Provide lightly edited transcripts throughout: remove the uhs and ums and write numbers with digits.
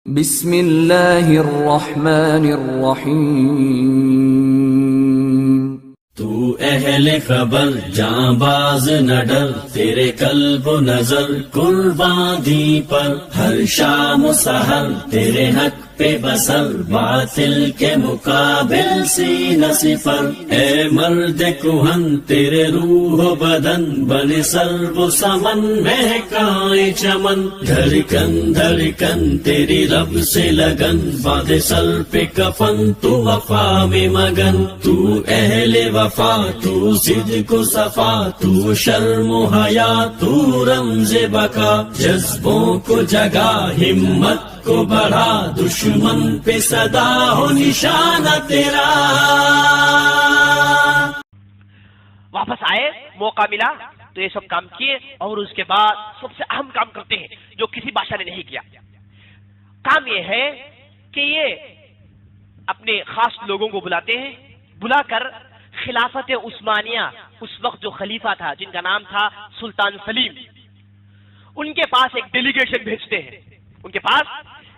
بسم اللہ الرحمن الرحیم۔ تو اہل خبر جاں باز نہ ڈر، تیرے قلب و نظر قرباں دی پر، ہر شام و سحر تیرے حق پہ بسر، باطل کے مقابل سینہ صفر۔ اے مرد کہن تیرے روح و بدن، بنے سرو و سمن مہکائے چمن، دھڑکن دھڑکن تیری رب سے لگن، باندھے سر پہ کفن تو وفا میں مگن۔ تو اہل وفا، تو صدق و صفا، تو شرم و حیا، تو رمز بقا، جذبوں کو جگا ہمت کو بڑھا، دشمن پہ صدا ہو نشانہ تیرا۔ واپس آئے، موقع ملا تو یہ سب کام کیے، اور اس کے بعد سب سے اہم کام کرتے ہیں جو کسی بادشاہ نے نہیں کیا۔ کام یہ ہے کہ یہ اپنے خاص لوگوں کو بلاتے ہیں، بلا کر خلافت عثمانیہ، اس وقت جو خلیفہ تھا جن کا نام تھا سلطان سلیم، ان کے پاس ایک ڈیلیگیشن بھیجتے ہیں، ان کے پاس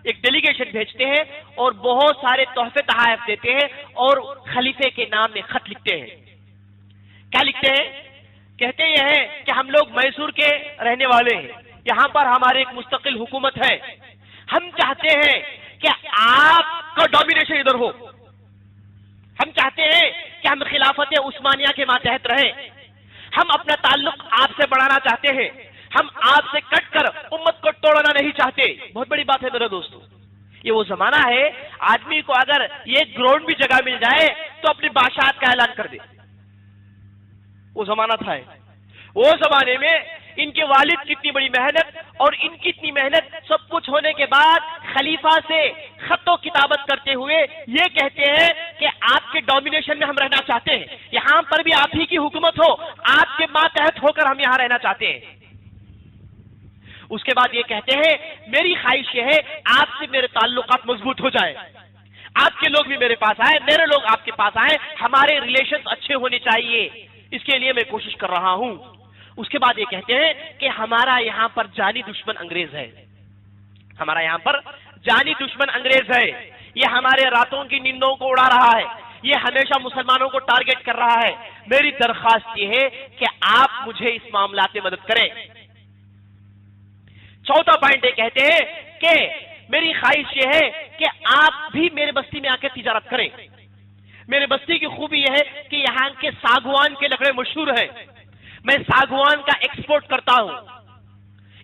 ایک ڈیلیگیشن بھیجتے ہیں اور بہت سارے تحفے تحائف دیتے ہیں، اور خلیفے کے نام میں خط لکھتے ہیں۔ کیا لکھتے ہیں؟ کہتے یہ ہے کہ ہم لوگ میسور کے رہنے والے ہیں، یہاں پر ہماری ایک مستقل حکومت ہے، ہم چاہتے ہیں کہ آپ کا ڈومینیشن ادھر ہو، ہم چاہتے ہیں کہ ہم خلافت عثمانیہ کے ماتحت رہیں، ہم اپنا تعلق آپ سے بڑھانا چاہتے ہیں، ہم آپ سے کٹ کر امت کو توڑنا نہیں چاہتے۔ بہت بڑی بات ہے میرے دوستو، یہ وہ زمانہ ہے آدمی کو اگر یہ گراؤنڈ بھی جگہ مل جائے تو اپنی بادشاہت کا اعلان کر دے، وہ زمانہ تھا۔ وہ زمانے میں ان کے والد کی اتنی بڑی محنت اور ان کی اتنی محنت، سب کچھ ہونے کے بعد خلیفہ سے خط و کتابت کرتے ہوئے یہ کہتے ہیں کہ آپ کے ڈومینیشن میں ہم رہنا چاہتے ہیں، یہاں پر بھی آپ ہی کی حکومت ہو، آپ کے ماتحت ہو کر ہم یہاں رہنا چاہتے ہیں۔ اس کے بعد یہ کہتے ہیں میری خواہش یہ ہے آپ سے میرے تعلقات مضبوط ہو جائیں، آپ کے لوگ بھی میرے پاس آئے، میرے لوگ آپ کے پاس آئے، ہمارے ریلیشنز اچھے ہونے چاہیے، اس کے لیے میں کوشش کر رہا ہوں۔ اس کے بعد یہ کہتے ہیں کہ ہمارا یہاں پر جانی دشمن انگریز ہے، ہمارا یہاں پر جانی دشمن انگریز ہے، یہ ہمارے راتوں کی نیندوں کو اڑا رہا ہے، یہ ہمیشہ مسلمانوں کو ٹارگٹ کر رہا ہے، میری درخواست یہ ہے کہ آپ مجھے اس معاملات میں مدد کریں۔ چوتھا پوائنٹ یہ کہتے ہیں کہ میری خواہش یہ ہے کہ آپ بھی میرے بستی میں آ کے تجارت کریں، میرے بستی کی خوبی یہ ہے کہ یہاں کے ساگوان کے لکڑے مشہور ہیں، میں ساگوان کا ایکسپورٹ کرتا ہوں،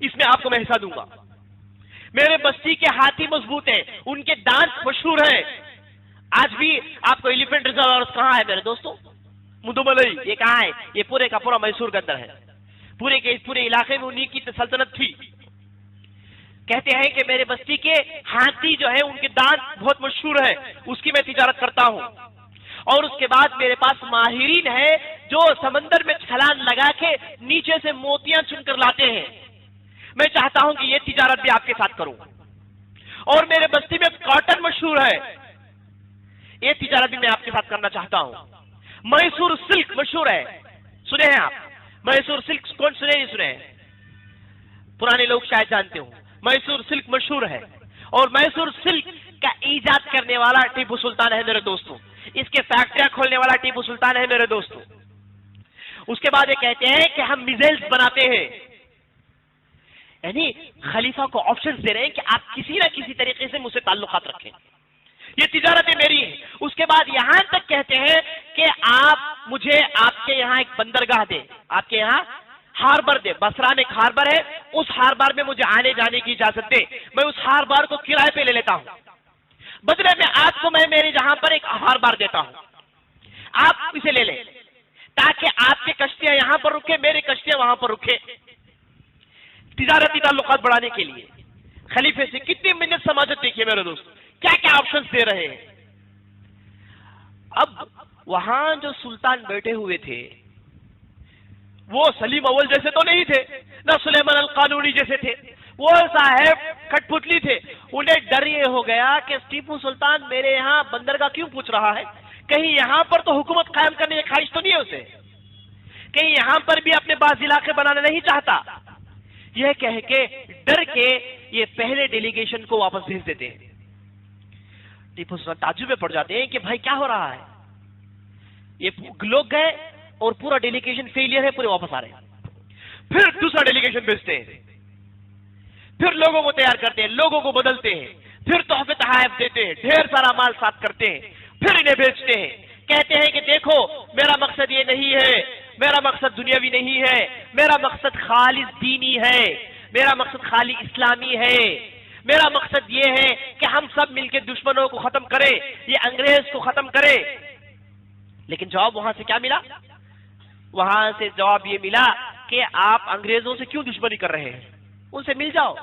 اس میں آپ کو میں حصہ دوں گا۔ میرے بستی کے ہاتھی مضبوط ہیں، ان کے دانت مشہور ہیں، آج بھی آپ کو ایلیفنٹ ریزرو کہاں ہے میرے دوستوں؟ مدوملئی، یہ کہاں ہے؟ یہ پورے کا پورا میسور کے اندر ہے، پورے علاقے میں انہی کی سلطنت تھی۔ کہتے ہیں کہ میرے بستی کے ہاتھی جو ہے ان کے دانت بہت مشہور ہے، اس کی میں تجارت کرتا ہوں، اور اس کے بعد میرے پاس ماہرین ہے جو سمندر میں چھلانگ لگا کے نیچے سے موتیاں چن کر لاتے ہیں، میں چاہتا ہوں کہ یہ تجارت بھی آپ کے ساتھ کروں، اور میرے بستی میں کاٹن مشہور ہے، یہ تجارت بھی میں آپ کے ساتھ کرنا چاہتا ہوں۔ میسور سلک مشہور ہے، سنے ہیں آپ؟ میسور سلک کون سنے نہیں سنے ہیں؟ پرانے لوگ شاید جانتے ہوں، میسور سلک مشہور ہے، اور میسور سلک کا ایجاد کرنے والا ٹیپو سلطان ہے میرے دوستوں، اس کے فیکٹریاں کھولنے والا ٹیپو سلطان ہے میرے دوستوں۔ اس کے بعد یہ کہتے ہیں کہ ہم میزائلز بناتے ہیں، یعنی خلیفہ کو آپشنز دے رہے ہیں کہ آپ کسی نہ کسی طریقے سے مجھ سے تعلقات رکھیں، یہ تجارتیں میری ہیں۔ اس کے بعد یہاں تک کہتے ہیں کہ آپ مجھے آپ کے یہاں ایک بندرگاہ دیں، آپ کے یہاں ہاربر دے، بصرہ میں ایک ہاربر ہے، اس ہاربر میں مجھے آنے جانے کی اجازت دے، میں اس ہاربر کو کرائے پہ لے لیتا ہوں، بدلے میں آپ کو میں میرے جہاں پر ایک ہاربر دیتا ہوں، آپ اسے لے لیں تاکہ آپ کے کشتیاں یہاں پر رکے، میرے کشتیاں وہاں پر رکے، تجارتی تعلقات بڑھانے کے لیے۔ خلیفے سے کتنی منت سماجت دیکھیے میرے دوست، کیا کیا آپشنز دے رہے ہیں۔ اب وہاں جو سلطان بیٹھے ہوئے تھے وہ سلیم اول جیسے تو نہیں تھے، نہ سلیمان القانونی جیسے تھے، وہ صاحب کٹ پتلی تھے، انہیں ڈر یہ ہو گیا کہ ٹیپو سلطان میرے یہاں بندرگاہ کیوں پوچھ رہا ہے، کہیں یہاں پر تو حکومت قائم کرنے کی خواہش تو نہیں ہے اسے، کہیں یہاں پر بھی اپنے بعض علاقے بنانا نہیں چاہتا۔ یہ کہہ کے ڈر کے یہ پہلے ڈیلیگیشن کو واپس بھیج دیتے ہیں. ٹیپو سلطان تعجب میں پڑ جاتے ہیں کہ بھائی کیا ہو رہا ہے, یہ لوگ گئے اور پورا ڈیلیگیشن فیلئر ہے, پورے واپس آ رہے ہیں. پھر دوسرا ڈیلیگیشن بھیجتے ہیں, پھر لوگوں کو تیار کرتے ہیں, لوگوں کو بدلتے ہیں, پھر تحفے تحائف دیتے ہیں, ڈھیر سارا مال ساتھ کرتے ہیں, پھر انہیں بیچتے ہیں. کہتے ہیں کہ دیکھو میرا مقصد یہ نہیں ہے, میرا مقصد دنیاوی نہیں ہے, میرا مقصد خالص دینی ہے, میرا مقصد خالی اسلامی ہے, میرا مقصد یہ ہے کہ ہم سب مل کے دشمنوں کو ختم کریں, یہ انگریز کو ختم کریں. لیکن جواب وہاں سے کیا ملا؟ وہاں سے جواب یہ ملا کہ آپ انگریزوں سے کیوں دشمنی کر رہے ہیں, ان سے مل جاؤ,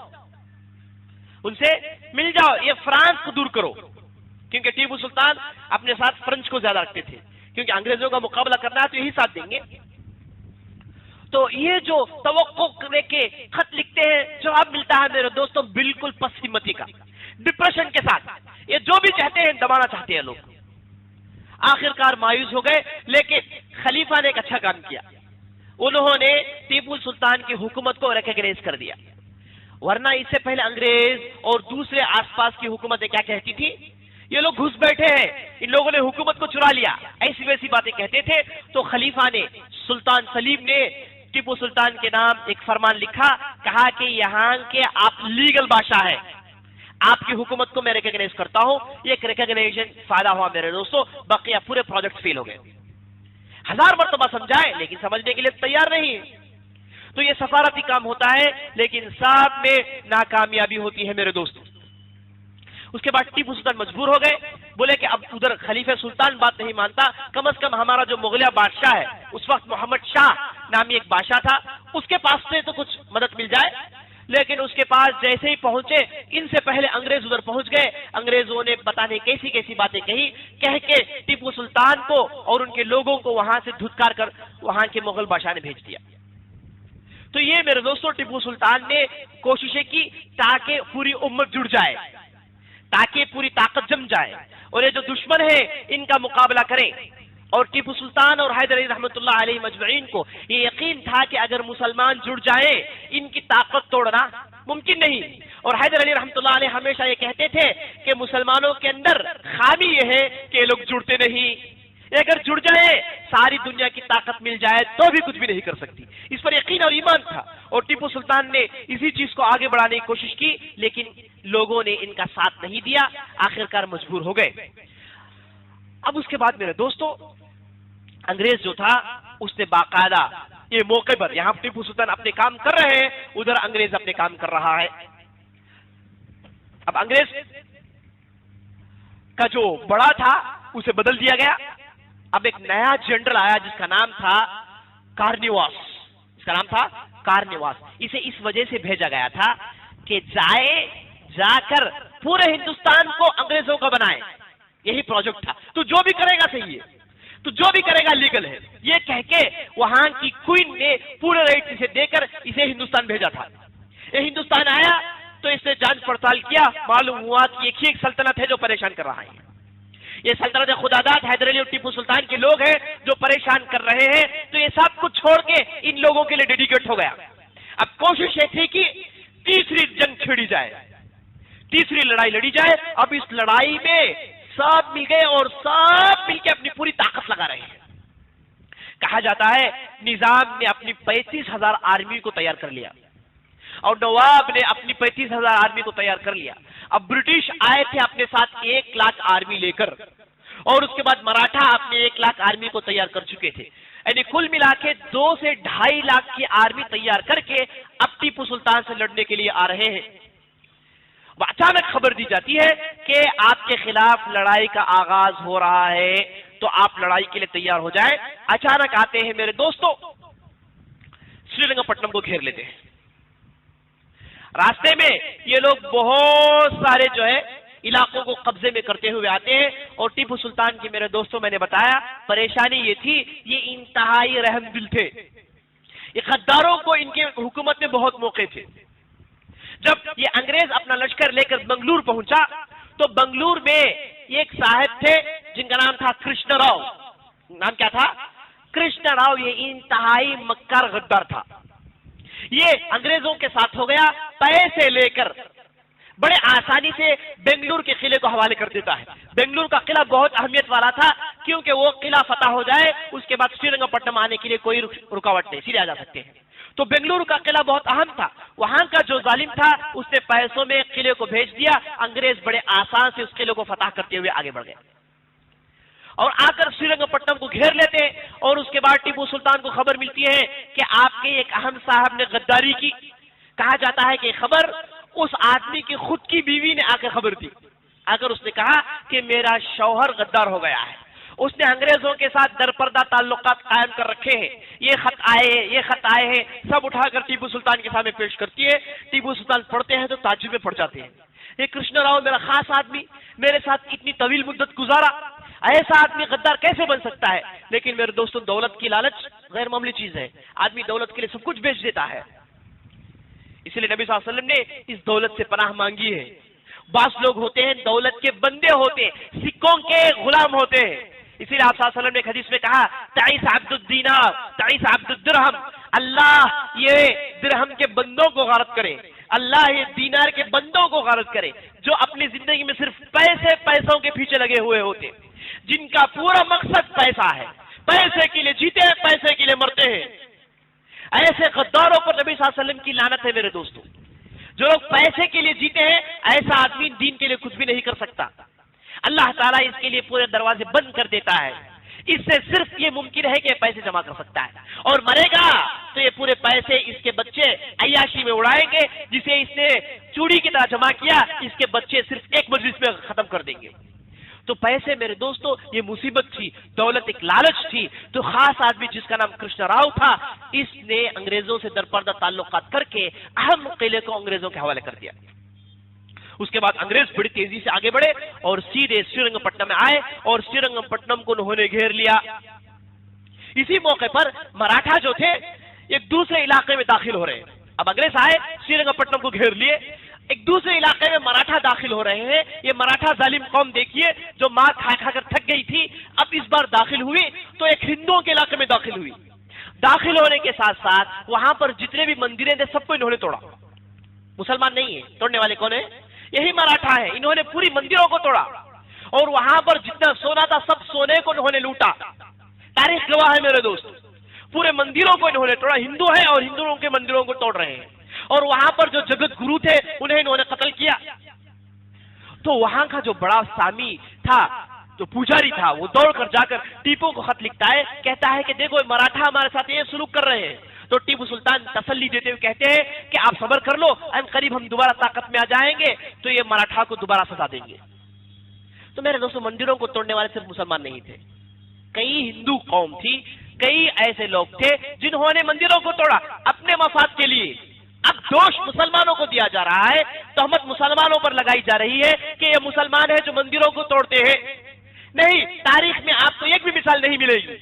ان سے مل جاؤ, یہ فرانس کو دور کرو. کیونکہ ٹیپو سلطان اپنے ساتھ فرنچ کو زیادہ رکھتے تھے, کیونکہ انگریزوں کا مقابلہ کرنا ہے تو یہی ساتھ دیں گے. تو یہ جو توقع کرنے کے خط لکھتے ہیں, جواب ملتا ہے میرے دوستوں بالکل پس ہمتی کا, ڈپریشن کے ساتھ. یہ جو بھی چاہتے ہیں دبانا چاہتے ہیں لوگ. آخرکار مایوس ہو گئے, لیکن خلیفہ نے ایک اچھا کام کیا, انہوں نے ٹیپو سلطان کی حکومت کو ریکگنائز کر دیا. ورنہ اس سے پہلے انگریز اور دوسرے آس پاس کی حکومتیں کیا کہتی تھی, یہ لوگ گھس بیٹھے ہیں, ان لوگوں نے حکومت کو چرا لیا, ایسی ویسی باتیں کہتے تھے. تو خلیفہ نے, سلطان سلیم نے ٹیپو سلطان کے نام ایک فرمان لکھا, کہا کہ یہاں کے آپ لیگل بادشاہ ہیں, آپ کی حکومت کو میں ریکگنائز کرتا ہوں. یہ ایک ریکگنائزیشن فائدہ ہوا میرے دوستوں, بقیہ پورے پروجیکٹ فیل ہو گئے. 1000 مرتبہ سمجھائے لیکن سمجھنے کے لیے تیار نہیں. تو یہ سفارتی کام ہوتا ہے, لیکن سب میں ناکامیابی ہوتی ہے میرے دوست. اس کے بعد ٹیپو سلطان مجبور ہو گئے, بولے کہ اب ادھر خلیفہ سلطان بات نہیں مانتا, کم از کم ہمارا جو مغلیہ بادشاہ ہے, اس وقت محمد شاہ نامی ایک بادشاہ تھا, اس کے پاس سے تو کچھ مدد مل جائے. لیکن اس کے پاس جیسے ہی پہنچے, ان سے پہلے انگریز ادھر پہنچ گئے. انگریزوں نے بتانے کیسی کیسی باتیں کہی, کہہ کے ٹیپو سلطان کو اور ان کے لوگوں کو وہاں سے دھتکار کر وہاں کے مغل بادشاہ نے بھیج دیا. تو یہ میرے دوستوں ٹیپو سلطان نے کوششیں کی تاکہ پوری امت جڑ جائے, تاکہ پوری طاقت جم جائے, اور یہ جو دشمن ہے ان کا مقابلہ کریں. اور ٹیپو سلطان اور حیدر علی رحمۃ اللہ علیہ مجمعین کو یہ یقین تھا کہ اگر مسلمان جڑ جائیں ان کی طاقت توڑنا ممکن نہیں. اور حیدر علی رحمۃ اللہ علیہ ہمیشہ یہ کہتے تھے کہ مسلمانوں کے اندر خامی یہ ہے کہ یہ لوگ جڑتے نہیں. اگر جڑ جائے, ساری دنیا کی طاقت مل جائے تو بھی کچھ بھی نہیں کر سکتی. اس پر یقین اور ایمان تھا, اور ٹیپو سلطان نے اسی چیز کو آگے بڑھانے کی کوشش کی, لیکن لوگوں نے ان کا ساتھ نہیں دیا, آخرکار مجبور ہو گئے. اب اس کے بعد میرے دوستو انگریز جو تھا اس نے باقاعدہ یہ موقع پر, یہاں ٹیپو سلطان اپنے کام کر رہے ہیں, ادھر انگریز اپنے کام کر رہا ہے. اب انگریز کا جو بڑا تھا اسے بدل دیا گیا. اب ایک نیا جنرل آیا جس کا نام تھا کارنواس, اسے اس وجہ سے بھیجا گیا تھا کہ جا کر پورے ہندوستان کو انگریزوں کا بنائے. یہی پروجیکٹ تھا. تو جو بھی کرے گا صحیح ہے, تو جو بھی کرے گا لیگل ہے, یہ کہہ کے وہاں کی کوئین نے پورے رائٹ اسے دے کر اسے ہندوستان بھیجا تھا. یہ ہندوستان آیا تو اس نے جانچ پڑتال کیا, معلوم ہوا کہ ایک سلطنت ہے جو پریشان کر رہا ہے. یہ سلطنت خداداد حیدر علی اور ٹیپو سلطان کے لوگ ہیں جو پریشان کر رہے ہیں. تو یہ سب کچھ چھوڑ کے ان لوگوں کے لیے ڈیڈیکیٹ ہو گیا. اب کوشش یہ تھی کہ تیسری جنگ چھیڑی جائے, تیسری لڑائی لڑی جائے. اب اس لڑائی میں سب مل گئے اور سب مل کے اپنی پوری طاقت لگا رہے ہیں. کہا جاتا ہے نظام نے اپنی 35,000 آرمی کو تیار کر لیا, اور نواب نے اپنی 35,000 آرمی کو تیار کر لیا. اب برٹش آئے تھے اپنے ساتھ 1 لاکھ آرمی لے کر, اور اس کے بعد مراٹھا اپنے 1 لاکھ آرمی کو تیار کر چکے تھے. یعنی کل ملا کے 2 سے 2.5 لاکھ کی آرمی تیار کر کے اب ٹیپو سلطان سے لڑنے کے لیے آ رہے ہیں. اچانک خبر دی جاتی ہے کہ آپ کے خلاف لڑائی کا آغاز ہو رہا ہے, تو آپ لڑائی کے لیے تیار ہو جائیں. اچانک آتے ہیں میرے دوستو, سری رنگا پٹنم کو گھیر لیتے ہیں. راستے میں یہ لوگ بہت سارے جو ہے علاقوں کو قبضے میں کرتے ہوئے آتے ہیں. اور ٹیپو سلطان کی میرے دوستوں میں نے بتایا پریشانی یہ تھی, یہ انتہائی رحم دل تھے. یہ غداروں کو ان کے حکومت میں بہت موقع تھے. جب یہ انگریز اپنا لشکر لے کر بنگلور پہنچا تو بنگلور میں ایک صاحب تھے جن کا نام تھا کرشنا راؤ. نام کیا تھا؟ کرشنا راؤ. یہ انتہائی مکار غدار تھا. یہ انگریزوں کے ساتھ ہو گیا, پیسے لے کر بڑے آسانی سے بنگلور کے قلعے کو حوالے کر دیتا ہے. بنگلور کا قلعہ بہت اہمیت والا تھا کیونکہ وہ قلعہ فتح ہو جائے اس کے بعد سری رنگ پٹنم آنے کے لیے کوئی رکاوٹ نہیں, سیدھے آ جا سکتے ہیں. تو بنگلور کا قلعہ بہت اہم تھا. وہاں کا جو ظالم تھا اس نے پیسوں میں قلعے کو بھیج دیا. انگریز بڑے آسان سے اس قلعے کو فتح کرتے ہوئے آگے بڑھ گئے اور آ کر سری رنگ پٹنم کو گھیر لیتے. اور اس کے بعد ٹیپو سلطان کو خبر ملتی ہے کہ آپ کے ایک اہم صاحب نے غداری کی. کہا جاتا ہے کہ خبر اس آدمی کی خود کی بیوی نے آ کے خبر دی. اگر اس نے کہا کہ میرا شوہر غدار ہو گیا ہے, اس نے انگریزوں کے ساتھ درپردہ تعلقات قائم کر رکھے ہیں, یہ خط آئے ہیں, سب اٹھا کر ٹیپو سلطان کے سامنے پیش کرتی ہے. ٹیپو سلطان پڑھتے ہیں تو تعجب میں پڑ جاتے ہیں. یہ کرشنا راؤ میرا خاص آدمی, میرے ساتھ اتنی طویل مدت گزارا, ایسا آدمی غدار کیسے بن سکتا ہے؟ لیکن میرے دوستوں, دولت کی لالچ غیر معمولی چیز ہے. آدمی دولت کے لیے سب کچھ بیچ دیتا ہے. اس لیے نبی صلی اللہ علیہ وسلم نے اس دولت سے پناہ مانگی ہے. بعض لوگ ہوتے ہیں دولت کے بندے ہوتے, سکوں کے غلام ہوتے ہیں. اسی لیے آپ صلی اللہ علیہ وسلم نے ایک حدیث میں کہا تعیس عبد الدینار تعیس عبد الدرہم, اللہ یہ درہم کے بندوں کو غارت کرے, اللہ یہ دینار کے بندوں کو غارت کرے جو اپنی زندگی میں صرف پیسوں کے پیچھے لگے ہوئے ہوتے, جن کا پورا مقصد پیسہ ہے, پیسے کے لیے جیتے ہیں, پیسے کے لیے مرتے ہیں. ایسے غداروں پر نبی صلی اللہ علیہ وسلم کی لعنت ہے میرے دوستوں. جو لوگ پیسے کے لیے جیتے ہیں ایسا آدمی دین کے لیے کچھ بھی نہیں کر سکتا. اللہ تعالیٰ اس کے لیے پورے دروازے بند کر دیتا ہے. اس سے صرف یہ ممکن ہے کہ پیسے جمع کر سکتا ہے, اور مرے گا تو یہ پورے پیسے اس کے بچے عیاشی میں اڑائیں گے. جسے اس نے چوڑی کی طرح جمع کیا اس کے بچے صرف ایک مجلس میں ختم کر دیں گے. تو پیسے میرے دوستو یہ مصیبت تھی, دولت ایک لالچ تھی. تو خاص آدمی جس کا نام کرشنا راؤ تھا, اس نے انگریزوں سے درپردہ تعلقات کر کے اہم قلعے کو انگریزوں کے حوالے کر دیا. اس کے بعد انگریز بڑی تیزی سے آگے بڑھے اور سیدھے سری رنگ پٹنم میں آئے اور سری رنگ پٹنم کو انہوں نے گھیر لیا. اسی موقع پر مراٹھا جو تھے ایک دوسرے علاقے میں داخل ہو رہے ہیں. اب انگریز آئے, سری رنگ پٹنم کو گھیر لیے, ایک دوسرے علاقے میں مراٹھا داخل ہو رہے ہیں. یہ مراٹھا ظالم قوم دیکھیے جو مار کھا کھا کر تھک گئی تھی, اب اس بار داخل ہوئی تو ایک ہندوؤں کے علاقے میں داخل ہوئی. داخل ہونے کے ساتھ ساتھ وہاں پر جتنے بھی مندریں تھے سب کو انہوں نے توڑا. مسلمان نہیں ہے, توڑنے والے کون ہیں؟ یہی مراٹھا ہے. انہوں نے پوری مندروں کو توڑا اور وہاں پر جتنا سونا تھا سب سونے کو انہوں نے لوٹا. تاریخ گواہ ہے میرے دوست, پورے مندروں کو انہوں نے توڑا. ہندو ہیں اور ہندوؤں کے مندروں کو توڑ رہے ہیں, اور وہاں پر جو جگت گرو تھے انہیں انہوں نے قتل کیا. تو وہاں کا جو بڑا سامی تھا, جو پجاری تھا, وہ دوڑ کر جا کر ٹیپو کو خط لکھتا ہے, کہتا ہے کہ دیکھو مراٹھا ہمارے ساتھ یہ سلوک کر رہے ہیں. تو ٹیپو سلطان تسلی دیتے ہوئے کہتے ہیں کہ آپ صبر کر لو, قریب ہم دوبارہ طاقت میں آ جائیں گے تو یہ مراٹھا کو دوبارہ سزا دیں گے. تو میرے دوستوں, مندروں کو توڑنے والے صرف مسلمان نہیں تھے, کئی ہندو قوم تھی, کئی ایسے لوگ تھے جنہوں نے مندروں کو توڑا اپنے مفاد کے لیے. اب دوش مسلمانوں کو دیا جا رہا ہے, تہمت مسلمانوں پر لگائی جا رہی ہے کہ یہ مسلمان ہیں جو مندروں کو توڑتے ہیں. نہیں, تاریخ میں آپ کو ایک بھی مثال نہیں ملے گی.